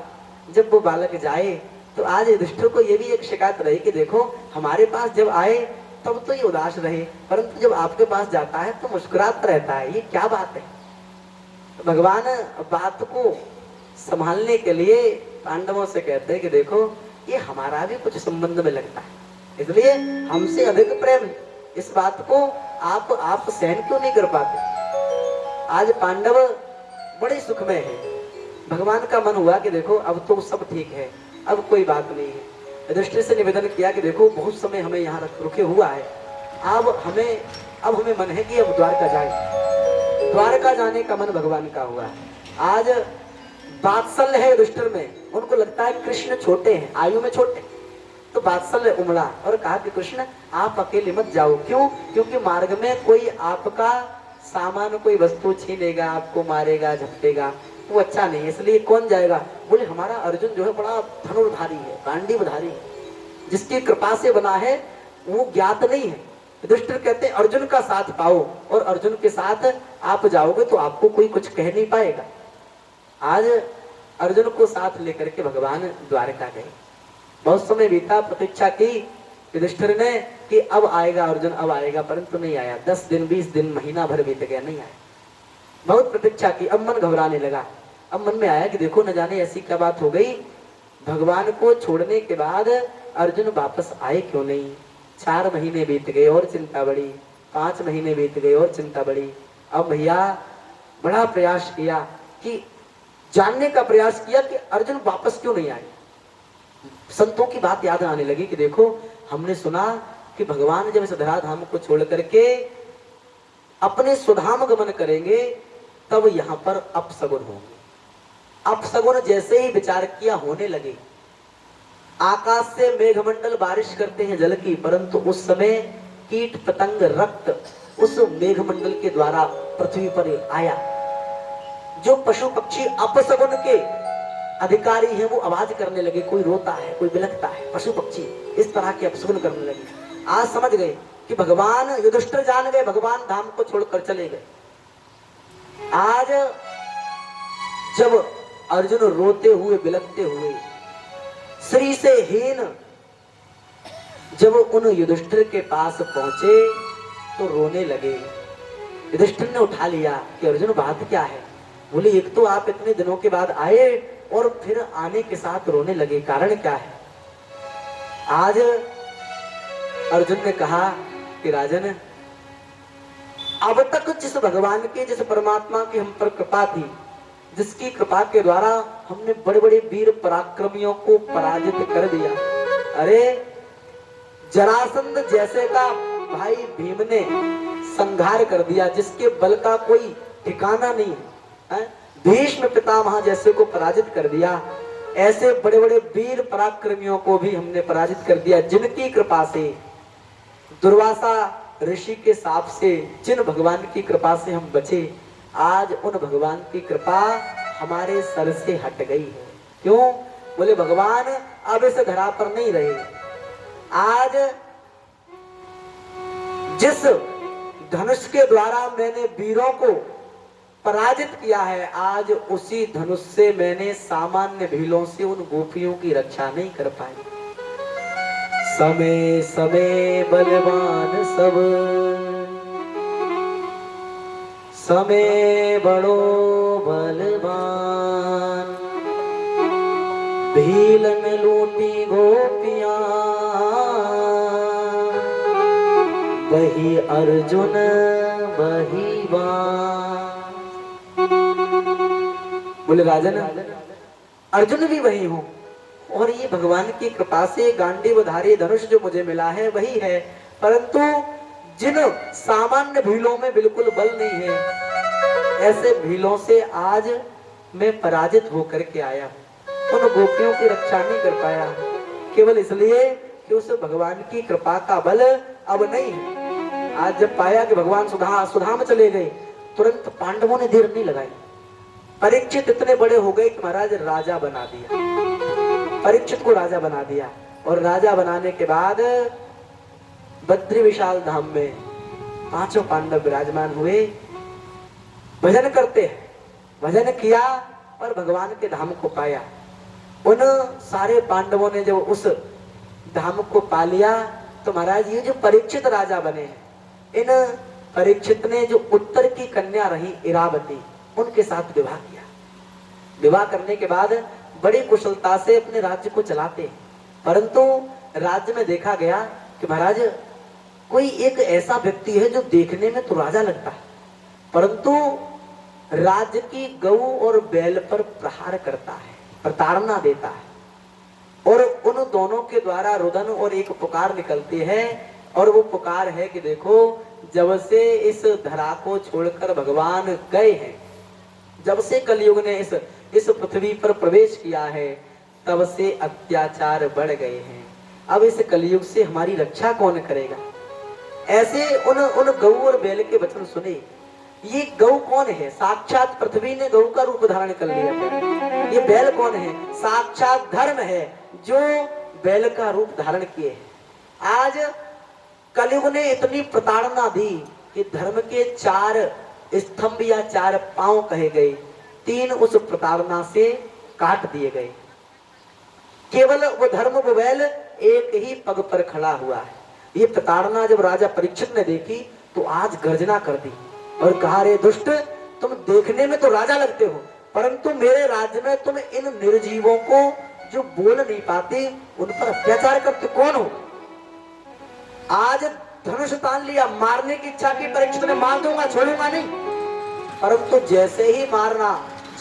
जब वो बालक जाए तो आज युधिष्ठिर को ये भी एक शिकायत रही कि देखो हमारे पास जब आए तब तो ये उदास रहे, परंतु जब आपके पास जाता है तो मुस्कुराता रहता है, ये क्या बात है। तो भगवान बात को संभालने के लिए पांडवों से कहते हैं कि देखो ये हमारा भी कुछ संबंध में लगता है, इसलिए हमसे अधिक प्रेम, इस बात को आप सहन क्यों नहीं कर पाते। आज पांडव बड़े सुख में है। भगवान का मन हुआ कि देखो अब तो सब ठीक है, अब कोई बात नहीं है। युधिष्ठिर से निवेदन किया कि देखो बहुत समय हमें यहाँ रुके हुआ है, अब हमें मन है कि अब द्वारका जाए। द्वारका जाने का मन भगवान का हुआ है। आज वात्सल्य है युधिष्ठिर में, उनको लगता है कृष्ण छोटे हैं, आयु में छोटे, तो वात्सल्य उमड़ा और कहा कि कृष्ण आप अकेले मत जाओ। क्यों? क्योंकि मार्ग में कोई आपका सामान, कोई वस्तु छीनेगा, आपको मारेगा, झपटेगा, वो अच्छा नहीं, इसलिए कौन जाएगा। बोले हमारा अर्जुन जो है बड़ा धनुर्धारी है, गांडीवधारी है, जिसकी कृपा से बना है वो ज्ञात नहीं है। युधिष्ठिर कहते हैं अर्जुन का साथ पाओ, और अर्जुन के साथ आप जाओगे तो आपको कोई कुछ कह नहीं पाएगा। आज अर्जुन को साथ लेकर के भगवान द्वारका गए। बहुत समय बीता, प्रतीक्षा की युधिष्ठिर ने कि अब आएगा अर्जुन, अब आएगा, परंतु नहीं आया। 10 दिन 20 दिन महीना भर बीत गया, नहीं आया। बहुत प्रतीक्षा की, अब मन घबराने लगा। अब मन में आया कि देखो न जाने ऐसी क्या बात हो गई, भगवान को छोड़ने के बाद अर्जुन वापस आए क्यों नहीं। 4 महीने बीत गए और चिंता बढ़ी, 5 महीने बीत गए और चिंता बढ़ी। अब भैया बड़ा प्रयास किया कि जानने का प्रयास किया कि अर्जुन वापस क्यों नहीं आए। संतों की बात याद आने लगी कि देखो हमने सुना कि भगवान जब इस धराधाम को छोड़ करके अपने स्वधाम गमन करेंगे तब यहाँ पर अपशगुन होंगे। अपशगुन जैसे ही विचार किया होने लगे। आकाश से मेघमंडल बारिश करते हैं जल की, परंतु उस समय कीट पतंग रक्त उस मेघमंडल के द्वारा पृथ्वी पर आया। जो पशु पक्षी अपशगुन के अधिकारी हैं वो आवाज करने लगे, कोई रोता है, कोई बिलखता है, पशु पक्षी इस तरह के अपशगुन करने लगे। आज समझ गए कि भगवान, युधिष्ठिर जान गए भगवान धाम को छोड़कर चले गए। आज जब अर्जुन रोते हुए बिलखते हुए श्री से हीन जब उन युधिष्ठिर के पास पहुंचे तो रोने लगे। युधिष्ठिर ने उठा लिया कि अर्जुन बात क्या है। बोले एक तो आप इतने दिनों के बाद आए और फिर आने के साथ रोने लगे, कारण क्या है। आज अर्जुन ने कहा कि राजन, अब तक जिस भगवान की, जिस परमात्मा की हम पर कृपा थी, जिसकी कृपा के द्वारा हमने बड़े बड़े वीर पराक्रमियों को पराजित कर दिया। अरे जरासंध जैसे का भाई भीम ने संहार कर दिया, जिसके बल का कोई ठिकाना नहीं है। भीष्म पितामह जैसे को पराजित कर दिया। ऐसे बड़े बड़े वीर पराक्रमियों को भी हमने पराजित कर दिया, जिनकी कृपा से, दुर्वासा ऋषि के शाप से, जिन भगवान की कृपा से हम बचे। आज उन भगवान की कृपा हमारे सर से हट गई है। क्यों? बोले भगवान अब इस धरा पर नहीं रहे। आज जिस धनुष के द्वारा मैंने वीरों को पराजित किया है, आज उसी धनुष से मैंने सामान्य भीलों से उन गोपियों की रक्षा नहीं कर पाई। समय समय बलवान सब, समय बड़ो बलवान, भीलन लूटी गोपियां, वही अर्जुन वही वान। बोले राजन, अर्जुन भी वही हूं, और ये भगवान की कृपा से गांडीवधारी धनुष जो मुझे मिला है वही है, परंतु जिन सामान्य भीलों में बिल्कुल बल नहीं है, ऐसे भीलों से आज मैं पराजित होकर के आया। उन गोपियों की रक्षा नहीं कर पाया, केवल इसलिए कि उस भगवान की कृपा का बल अब नहीं है। आज जब पाया कि भगवान सुधाम चले गए, तुरंत पांडवों ने देर नहीं लगाई। परीक्षित इतने बड़े हो गए कि महाराज राजा बना दिया, परीक्षित को राजा बना दिया। और राजा बनाने के बाद बद्री विशाल धाम में 5 पांडव विराजमान हुए, भजन करते हैं। भजन किया और भगवान के धाम को पाया। उन सारे पांडवों ने जब उस धाम को पा लिया तो महाराज ये जो परीक्षित राजा बने हैं, इन परीक्षित ने जो उत्तर की कन्या रही इरावती, उनके साथ विवाह किया। विवाह करने के बाद बड़ी कुशलता से अपने राज्य को चलाते हैं। परंतु राज्य में देखा गया कि महाराज कोई एक ऐसा व्यक्ति है जो देखने में तो राजा लगता है, परंतु राज्य की गऊ और बैल पर प्रहार करता है, प्रताड़ना देता है। और उन दोनों के द्वारा रुदन और एक पुकार निकलती है, और वो पुकार है कि देखो, जब से इस धरा को छोड़कर भगवान गए हैं, जब से कलयुग ने इस पृथ्वी पर प्रवेश किया है, तब से अत्याचार बढ़ गए हैं। अब इस कलयुग से हमारी रक्षा कौन करेगा? ऐसे उन गऊ और बैल के वचन सुने। ये गऊ कौन है? साक्षात पृथ्वी ने गऊ का रूप धारण कर लिया। ये बैल कौन है? साक्षात धर्म है जो बैल का रूप धारण किए है। आज कलयुग ने इतनी प्रताड़ना दी कि धर्म के 4 स्तंभ या 4 पांव कहे गए, 3 उस प्रताड़ना से काट दिए गए। केवल वो धर्म वो बैल एक ही पग पर खड़ा हुआ है। ये प्रताड़ना जब राजा परीक्षित ने देखी तो आज गर्जना कर दी और कहा, रे दुष्ट, तुम देखने में तो राजा लगते हो, परंतु मेरे राज्य में तुम इन निर्जीवों को जो बोल नहीं पाते उन पर अत्याचार करते कौन हो? आज धनुष तान लिया, मारने की इच्छा की परीक्षित ने, मार दूंगा, छोड़ूंगा नहीं। परंतु जैसे ही मारना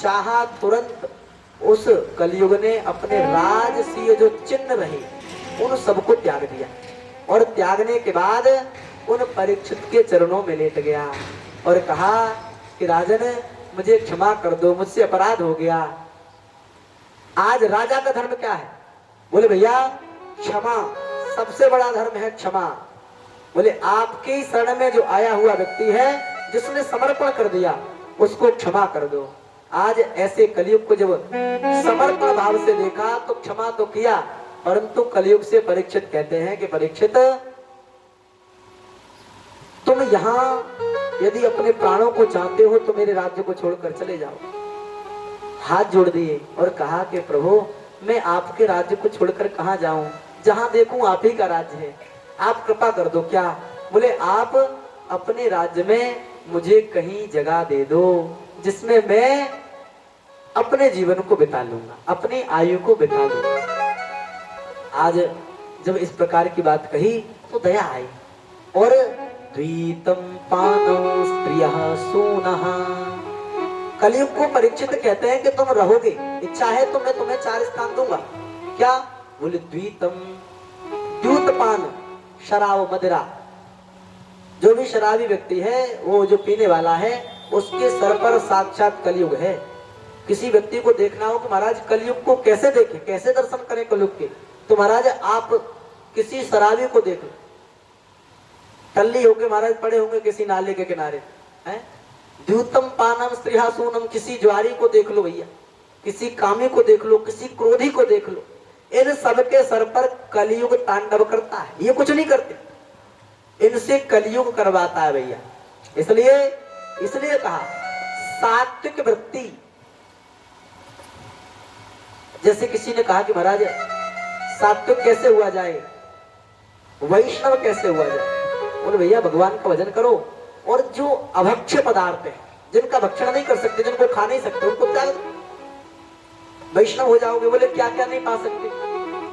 चाहा, तुरंत उस कलयुग ने अपने राजसीय जो चिन्ह रहे उन सबको त्याग दिया, और त्यागने के बाद उन परीक्षित के चरणों में लेट गया और कहा कि राजन, मुझे क्षमा कर दो, मुझसे अपराध हो गया। आज राजा का धर्म क्या है? बोले भैया, क्षमा सबसे बड़ा धर्म है, क्षमा। बोले आपके ही शरण में जो आया हुआ व्यक्ति है, जिसने समर्पण कर दिया, उसको क्षमा कर दो। आज ऐसे कलयुग को जब समर्पण भाव से देखा तो क्षमा तो किया, परंतु कलयुग से परीक्षित कहते हैं कि परीक्षित, तुम यहाँ यदि अपने प्राणों को चाहते हो तो मेरे राज्य को छोड़कर चले जाओ। हाथ जोड़ दिए और कहा कि प्रभु, मैं आपके राज्य को छोड़कर कहाँ जाऊं? जहां देखूं आप ही का राज्य है, आप कृपा कर दो। क्या? बोले आप अपने राज्य में मुझे कहीं जगह दे दो जिसमें मैं अपने जीवन को बिता लूंगा, अपनी आयु को बिता लूंगा। आज जब इस प्रकार की बात कही तो दया आई, और द्वीतम पानो स्त्रियः सूनः, कलयुग को परीक्षित कहते हैं कि तुम रहोगे, इच्छा है तो मैं तुम्हें 4 स्थान दूंगा। क्या? बोले द्वीतम, द्यूतपान, शराब मदिरा। जो भी शराबी व्यक्ति है, वो जो पीने वाला है, उसके सर पर साक्षात कलयुग है। किसी व्यक्ति को देखना हो कि महाराज कलयुग को कैसे देखें, कैसे दर्शन करें कलयुग के, तो महाराज आप किसी शराबी को देख लो, टल्ली होके महाराज पड़े होंगे किसी नाले के किनारे, हैं? द्यूतम पानम स्त्रियः सूनम, किसी ज्वारी को देख लो भैया, किसी कामी को देख लो, किसी क्रोधी को देख लो, इन सबके सर पर कलयुग तांडव करता है। ये कुछ नहीं करते, इनसे कलयुग करवाता है भैया। इसलिए कहा सात्विक वृत्ति। जैसे किसी ने कहा कि महाराज सात्विक कैसे हुआ जाए, वैष्णव कैसे हुआ जाए? बोले भैया भगवान का भजन करो, और जो अभक्ष्य पदार्थ है, जिनका भक्षण नहीं कर सकते, जिनको खा नहीं सकते, उनको त्याग दो, वैष्णव हो जाओगे। बोले क्या क्या नहीं पा सकते?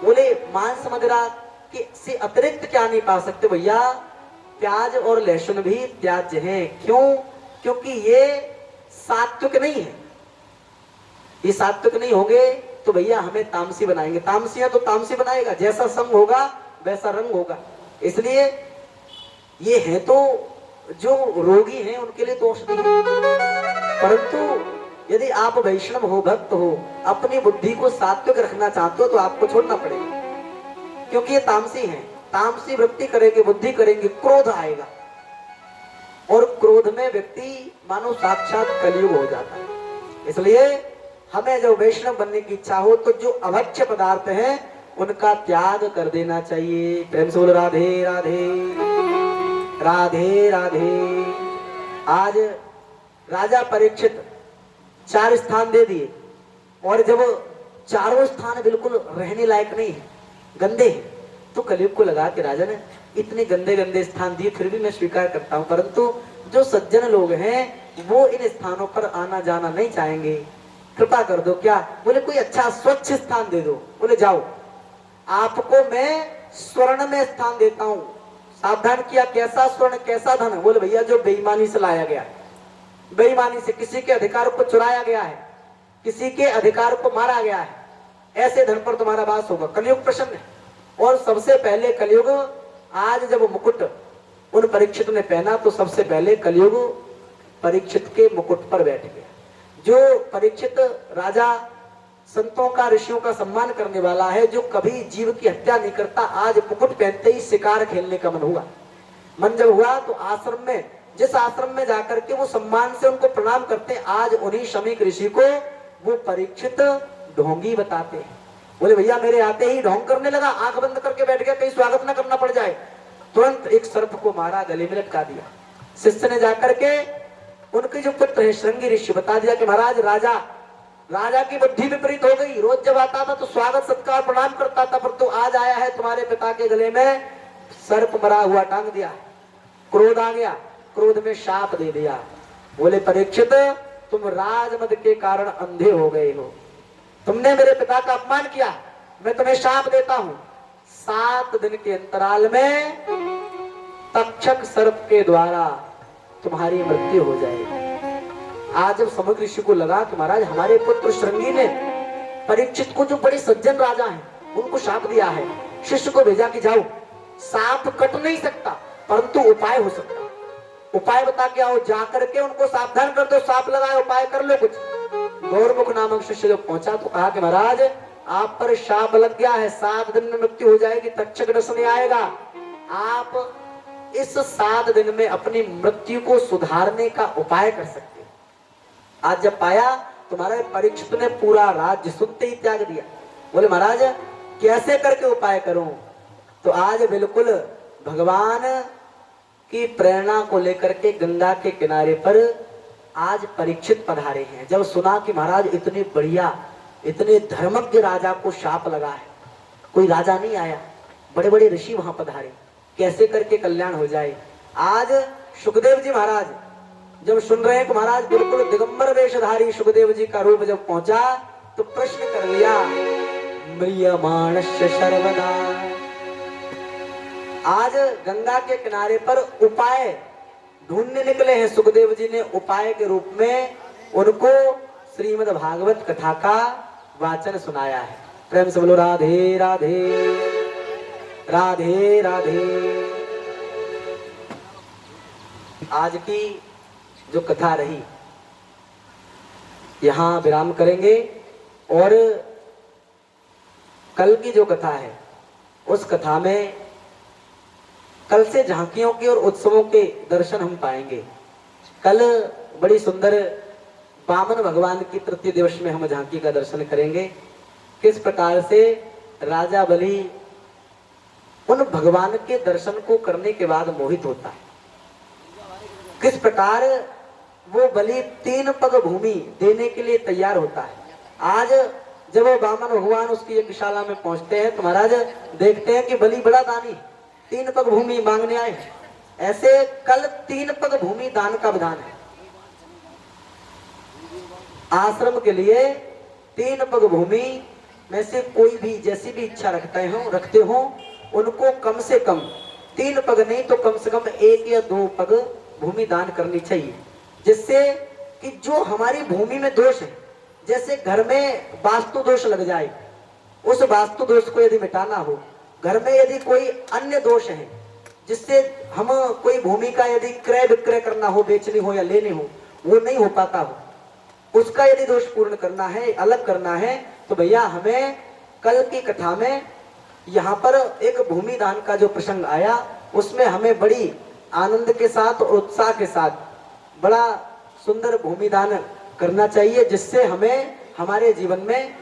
बोले मांस मदिरा के से अतिरिक्त क्या नहीं पा सकते? भैया प्याज और लहसुन भी त्याज्य है। क्यों? क्योंकि ये सात्विक नहीं है। ये सात्विक नहीं होंगे तो भैया हमें तामसी बनाएंगे। तामसी है तो तामसी बनाएगा, जैसा संग होगा वैसा रंग होगा। इसलिए ये है तो जो रोगी हैं उनके लिए तो औषधि है, परंतु यदि आप वैष्णव हो, भक्त हो, अपनी बुद्धि को सात्विक रखना चाहते हो तो आपको छोड़ना पड़ेगा, क्योंकि ये तामसी हैं। तामसी वृत्ति करेंगे, बुद्धि करेंगे, क्रोध आएगा, और क्रोध में व्यक्ति मानो साक्षात कलयुग हो जाता है। इसलिए हमें जो वैष्णव बनने की इच्छा हो तो जो अभक्ष्य पदार्थ हैं उनका त्याग कर देना चाहिए। प्रेम से बोल राधे राधे राधे राधे। आज राजा परीक्षित 4 स्थान दे दिए, और जब चारों स्थान बिल्कुल रहने लायक नहीं है, गंदे हैं, तो कलयुग को लगा कि राजा ने इतने गंदे गंदे स्थान दिए, फिर भी मैं स्वीकार करता हूं, परंतु जो सज्जन लोग हैं वो इन स्थानों पर आना जाना नहीं चाहेंगे, कृपा कर दो। क्या? बोले कोई अच्छा स्वच्छ स्थान दे दो। बोले जाओ, आपको मैं स्वर्ण में स्थान देता हूं। सावधान किया, कैसा स्वर्ण कैसा धन? बोले भैया जो बेईमानी से लाया गया, बेईमानी से किसी के अधिकार को चुराया गया है, किसी के अधिकार को मारा गया है, ऐसे धन पर तुम्हारा वास होगा। कलयुग प्रसन्न है। और सबसे पहले कलयुग, आज जब मुकुट उन परीक्षित ने पहना तो सबसे पहले कलयुग परीक्षित के मुकुट पर बैठ गया। जो परीक्षित राजा संतों का, ऋषियों का सम्मान करने वाला है, जो कभी जीव की हत्या नहीं करता, आज मुकुट पहनते ही शिकार खेलने का मन हुआ। मन जब हुआ तो आश्रम में, जिस आश्रम में जाकर के वो सम्मान से उनको प्रणाम करते, आज उन्हीं शमीक ऋषि को वो परीक्षित ढोंगी बताते हैं। बोले भैया मेरे आते ही ढोंग करने लगा, आंख बंद करके बैठ गया, कहीं स्वागत ना करना पड़ जाए। तुरंत एक सर्प को मारा, गले में लटका दिया। शिष्य ने जाकर के उनके जो पुत्र है श्रृंगी ऋषि बता दिया कि महाराज राजा की बुद्धि विपरीत हो गई। रोज जब आता था तो स्वागत सत्कार प्रणाम करता था, पर तो आज आया है तुम्हारे पिता के गले में सर्प मरा हुआ टांग दिया। क्रोध आ गया, क्रोध में शाप दे दिया। बोले परीक्षित तुम राजमद के कारण अंधे हो गए हो, तुमने मेरे पिता का अपमान किया, मैं तुम्हें शाप देता हूं, 7 दिन के अंतराल में तक्षक सर्प के द्वारा तुम्हारी मृत्यु हो जाएगी। आज जब समग्र ऋषि को लगा कि महाराज हमारे पुत्र श्रृंगी ने परीक्षित को, जो बड़े सज्जन राजा हैं, उनको शाप दिया है, शिष्य को भेजा कि जाओ, सांप कट नहीं सकता परंतु उपाय हो सकता, उपाय बता के आओ, जाकर के उनको सावधान कर दो, सांप लगाए, उपाय कर लो कुछ। गौरमुख नामक शिष्य जब पहुंचा तो कहा कि महाराज आप पर शाप लग गया है, 7 दिन में मृत्यु हो जाएगी, तक्षक डसने आएगा, आप इस 7 दिन में अपनी मृत्यु को सुधारने का उपाय कर सकते। आज जब पाया तो महाराज परीक्षित ने पूरा राज्य सुनते ही त्याग दिया। बोले महाराज कैसे करके उपाय करूं? तो आज बिल्कुल भगवान की प्रेरणा को लेकर के गंगा के किनारे पर आज परीक्षित पधारे हैं। जब सुना कि महाराज इतने बढ़िया, इतने धर्मज्ञ राजा को शाप लगा है, कोई राजा नहीं आया, बड़े बड़े ऋषि वहां पधारे, कैसे करके कल्याण हो जाए। आज सुखदेव जी महाराज जब सुन रहे हैं कि महाराज बिल्कुल दिगंबर वेशधारी सुखदेव जी का रूप जब पहुंचा तो प्रश्न कर लिया, म्रियमाणस्य सर्वदा। आज गंगा के किनारे पर उपाय ढूंढने निकले हैं सुखदेव जी ने, उपाय के रूप में उनको श्रीमद् भागवत कथा का वाचन सुनाया है। प्रेम से बोलो राधे राधे राधे राधे। आज की जो कथा रही यहां विराम करेंगे और कल की जो कथा है उस कथा में कल से झांकियों के और उत्सवों के दर्शन हम पाएंगे। कल बड़ी सुंदर वामन भगवान की तृतीय दिवस में हम झांकी का दर्शन करेंगे, किस प्रकार से राजा बलि उन भगवान के दर्शन को करने के बाद मोहित होता है, किस प्रकार वो बलि 3 पग भूमि देने के लिए तैयार होता है। आज जब वो वामन भगवान उसकी यज्ञशाला में पहुंचते हैं तो महाराज देखते हैं कि बलि बड़ा दानी 3 पग भूमि मांगने आए। ऐसे कल 3 पग भूमि दान का विधान है। आश्रम के लिए 3 पग भूमि में से कोई भी जैसी भी इच्छा रखते हो उनको कम से कम 3 पग नहीं तो कम से कम 1 या 2 पग भूमि दान करनी चाहिए, जिससे कि जो हमारी भूमि में दोष है, जैसे घर में वास्तु दोष लग जाए, उस वास्तु दोष को यदि मिटाना हो, घर में यदि कोई अन्य दोष है जिससे हम कोई भूमि का यदि क्रय विक्रय करना हो, बेचनी हो या लेनी हो, वो नहीं हो पाता हो, उसका यदि दोष पूर्ण करना है, अलग करना है, तो भैया हमें कल की कथा में यहाँ पर एक भूमि दान का जो प्रसंग आया उसमें हमें बड़ी आनंद के साथ और उत्साह के साथ बड़ा सुंदर भूमि दान करना चाहिए, जिससे हमें हमारे जीवन में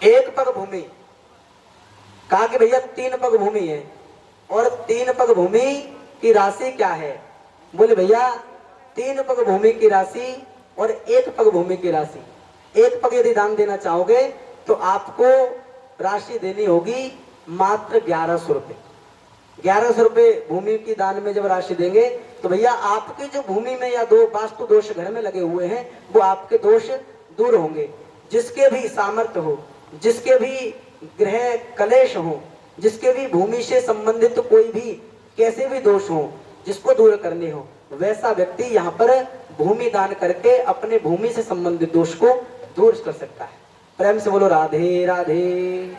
1 पग भूमि, कहा कि भैया 3 पग भूमि है और 3 पग भूमि की राशि क्या है? बोले भैया 3 पग भूमि की राशि और 1 पग भूमि की राशि, 1 पग यदि दान देना चाहोगे तो आपको राशि देनी होगी मात्र 1100 रुपए। 1100 रुपए भूमि की दान में जब राशि देंगे तो भैया आपके जो भूमि में या दो वास्तु दोष घर में लगे हुए हैं वो आपके दोष दूर होंगे। जिसके भी सामर्थ्य हो, जिसके भी ग्रह कलेश हो, जिसके भी भूमि से संबंधित कोई भी कैसे भी दोष हो जिसको दूर करने हो, वैसा व्यक्ति यहाँ पर भूमि दान करके अपने भूमि से संबंधित दोष को दूर कर सकता है। प्रेम से बोलो राधे राधे।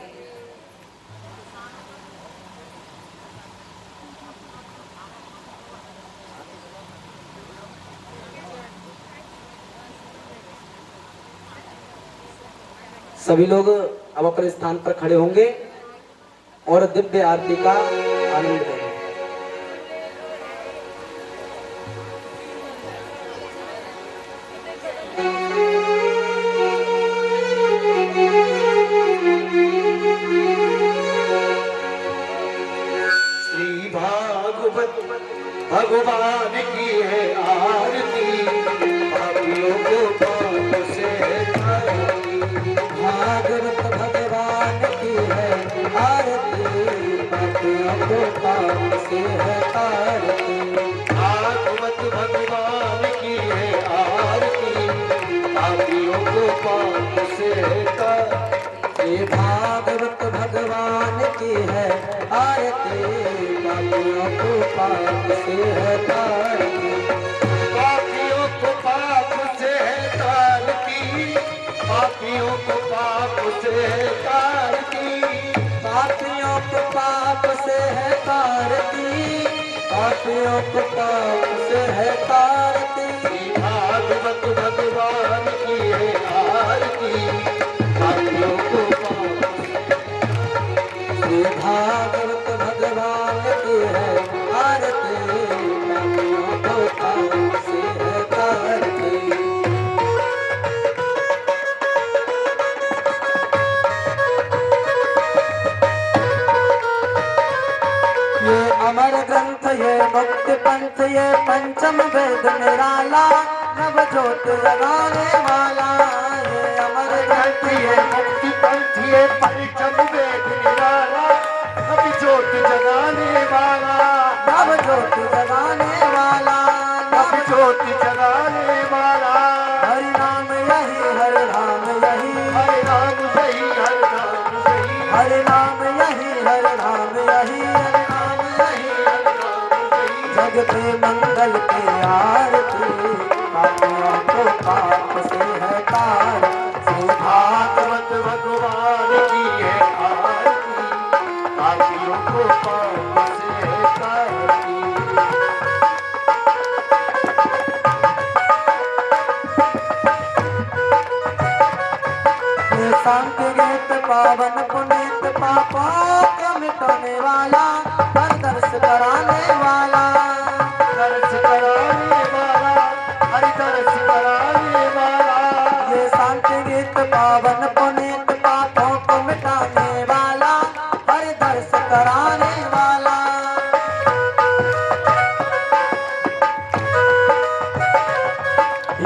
सभी लोग अब अपने स्थान पर खड़े होंगे और दिव्य आरती का आनंद लेंगे। श्री भागवत भगवान की है आरती, पापियों को पाप से तारती। भागवत भगवान की है आरती, पापियों को पाप से है तारती। भागवत भगवान की है आरती, पापियों को पाप से तारती। ये भागवत भगवान की है आरती, पापियों को पाप से है तारती। पापियों को पाप से तारती, पापियों को पाप से तारती। पापियों को पाप से है तारती, पापियों को पाप से है तारती। भागवत भगवान की है आरती, पापियों को पाप श्री भागवत भगवान की है आरती, पापियों को पाप से है तारती। ये अमर ग्रंथ, ये मुक्ति पंथ, ये पंचम वेद निराला, नव ज्योत जगाने वाला। ये अमर ग्रंथ, ये मुक्ति पंथ, ये पंचम वेद निराला, अभी ज्योत जगाने वाला। नव ज्योत जगाने वाला, अभी ज्योत जगाने वाला। हरि नाम यही, हरि नाम यही, हरे राम सही, हरे राम सही। हरि नाम यही, हरि नाम यही, हरि नाम यही। जग के मंगल की आरती, पापियों को पाप से है तार। श्री भागवत भगवान की है आरती, पापियों को पाप से तारती। ये शांति गीत पावन पुनीत, पापों को मिटाने वाला, हर दर्श कराने वाला। दर्श कराने वाला, हरि दर्श कराने वाला। ये शांति गीत पावन पुनीत, पापों को मिटाने वाला, हर दर्श कराने वाला।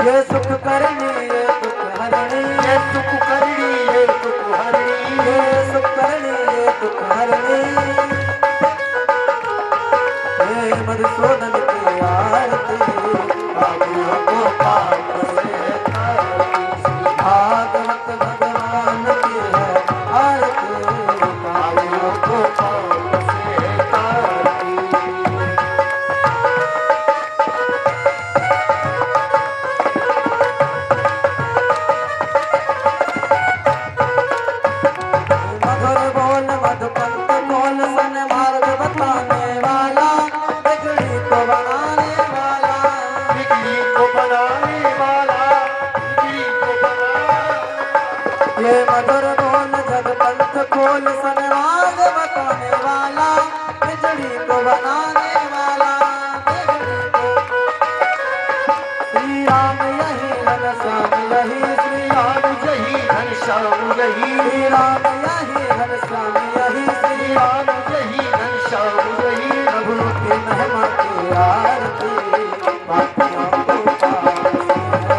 ये सुख करनी, ये दुख हरणी, ये सुख करनी, ये सुख हरणी। ये सुख करनी, ये दुख हरणी। ये मधुसूदन की आरती, पापियों को पाप से तारती। भागवत भगवान की है आरती, पापियों को पाप से तारती। मधुर बोल मधुपंत बोल, सन मार्ग बताने वाला, बिगड़ी को बनाने वाला। बिगड़ी को बनाने वाला, बिगड़ी को बनाने। ये मधुर बोल जग पंथ खोल, सन मार्ग बताने वाला, बिगड़ी को बनाने वाला, बिगड़ी को। श्री राम यही, घनश्याम यही, श्री राम यही घनश्याम यही। श्री राम यही, घनश्याम यही, श्री राम यही घनश्याम यही। प्रभु की महिमा की आरती, पापियों को पाप से है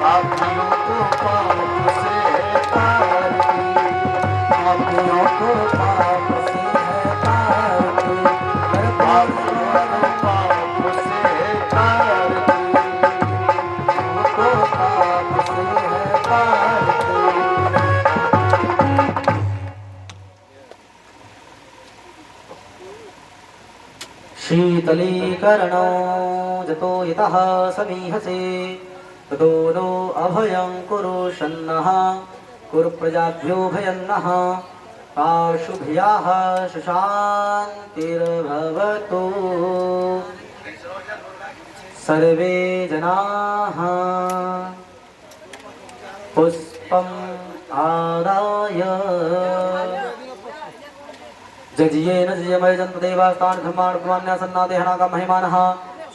पापियों को पाप से तारती, पापियों को पाप से है तारती, पापियों को पाप से तारती, को पाप से है तारती। शीतलीकरणो जतो यतः समीहसे ततो नो अभयं कुरु शन्नः कुरु प्रजाभ्यो भयन्नः पाशुभ्याः सुशान्तिर्भवतु सर्वे जनाः पुष्पम् आदाय जजियेन जयमय जन्तु देवास्तान् धर्मान् ब्रह्माण्यासन्नादेहनागा महिमानः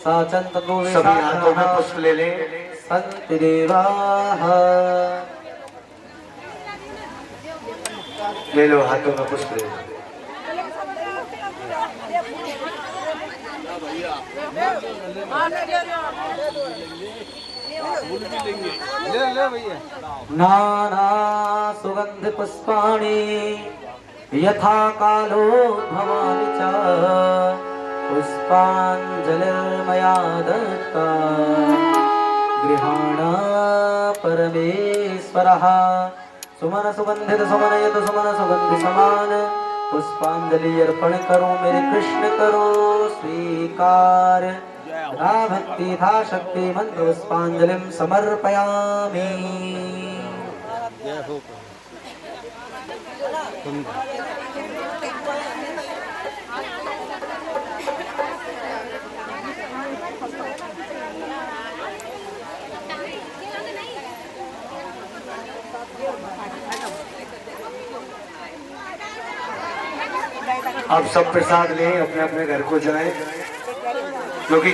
साचन् तद्वो सभी हाथों में पुष्प ले लें। सन्ति देवाः। ले लो, हाथों में पुष्प ले लो। नाना सुगन्धि पुष्पाणि यथा कालोद्भवानि च पुष्पाञ्जलिर्मया दत्ता गृहाण परमेश्वरः सुमन सुगंधित सुमनयत सुमन सुगंधि समान पुष्पांजलि अर्पण करो मेरे कृष्ण करो स्वीकार यथा भक्ति था शक्ति मंत्र पुष्पांजलिं समर्पयामि। आप सब प्रसाद लें, अपने अपने घर को जाएं, क्योंकि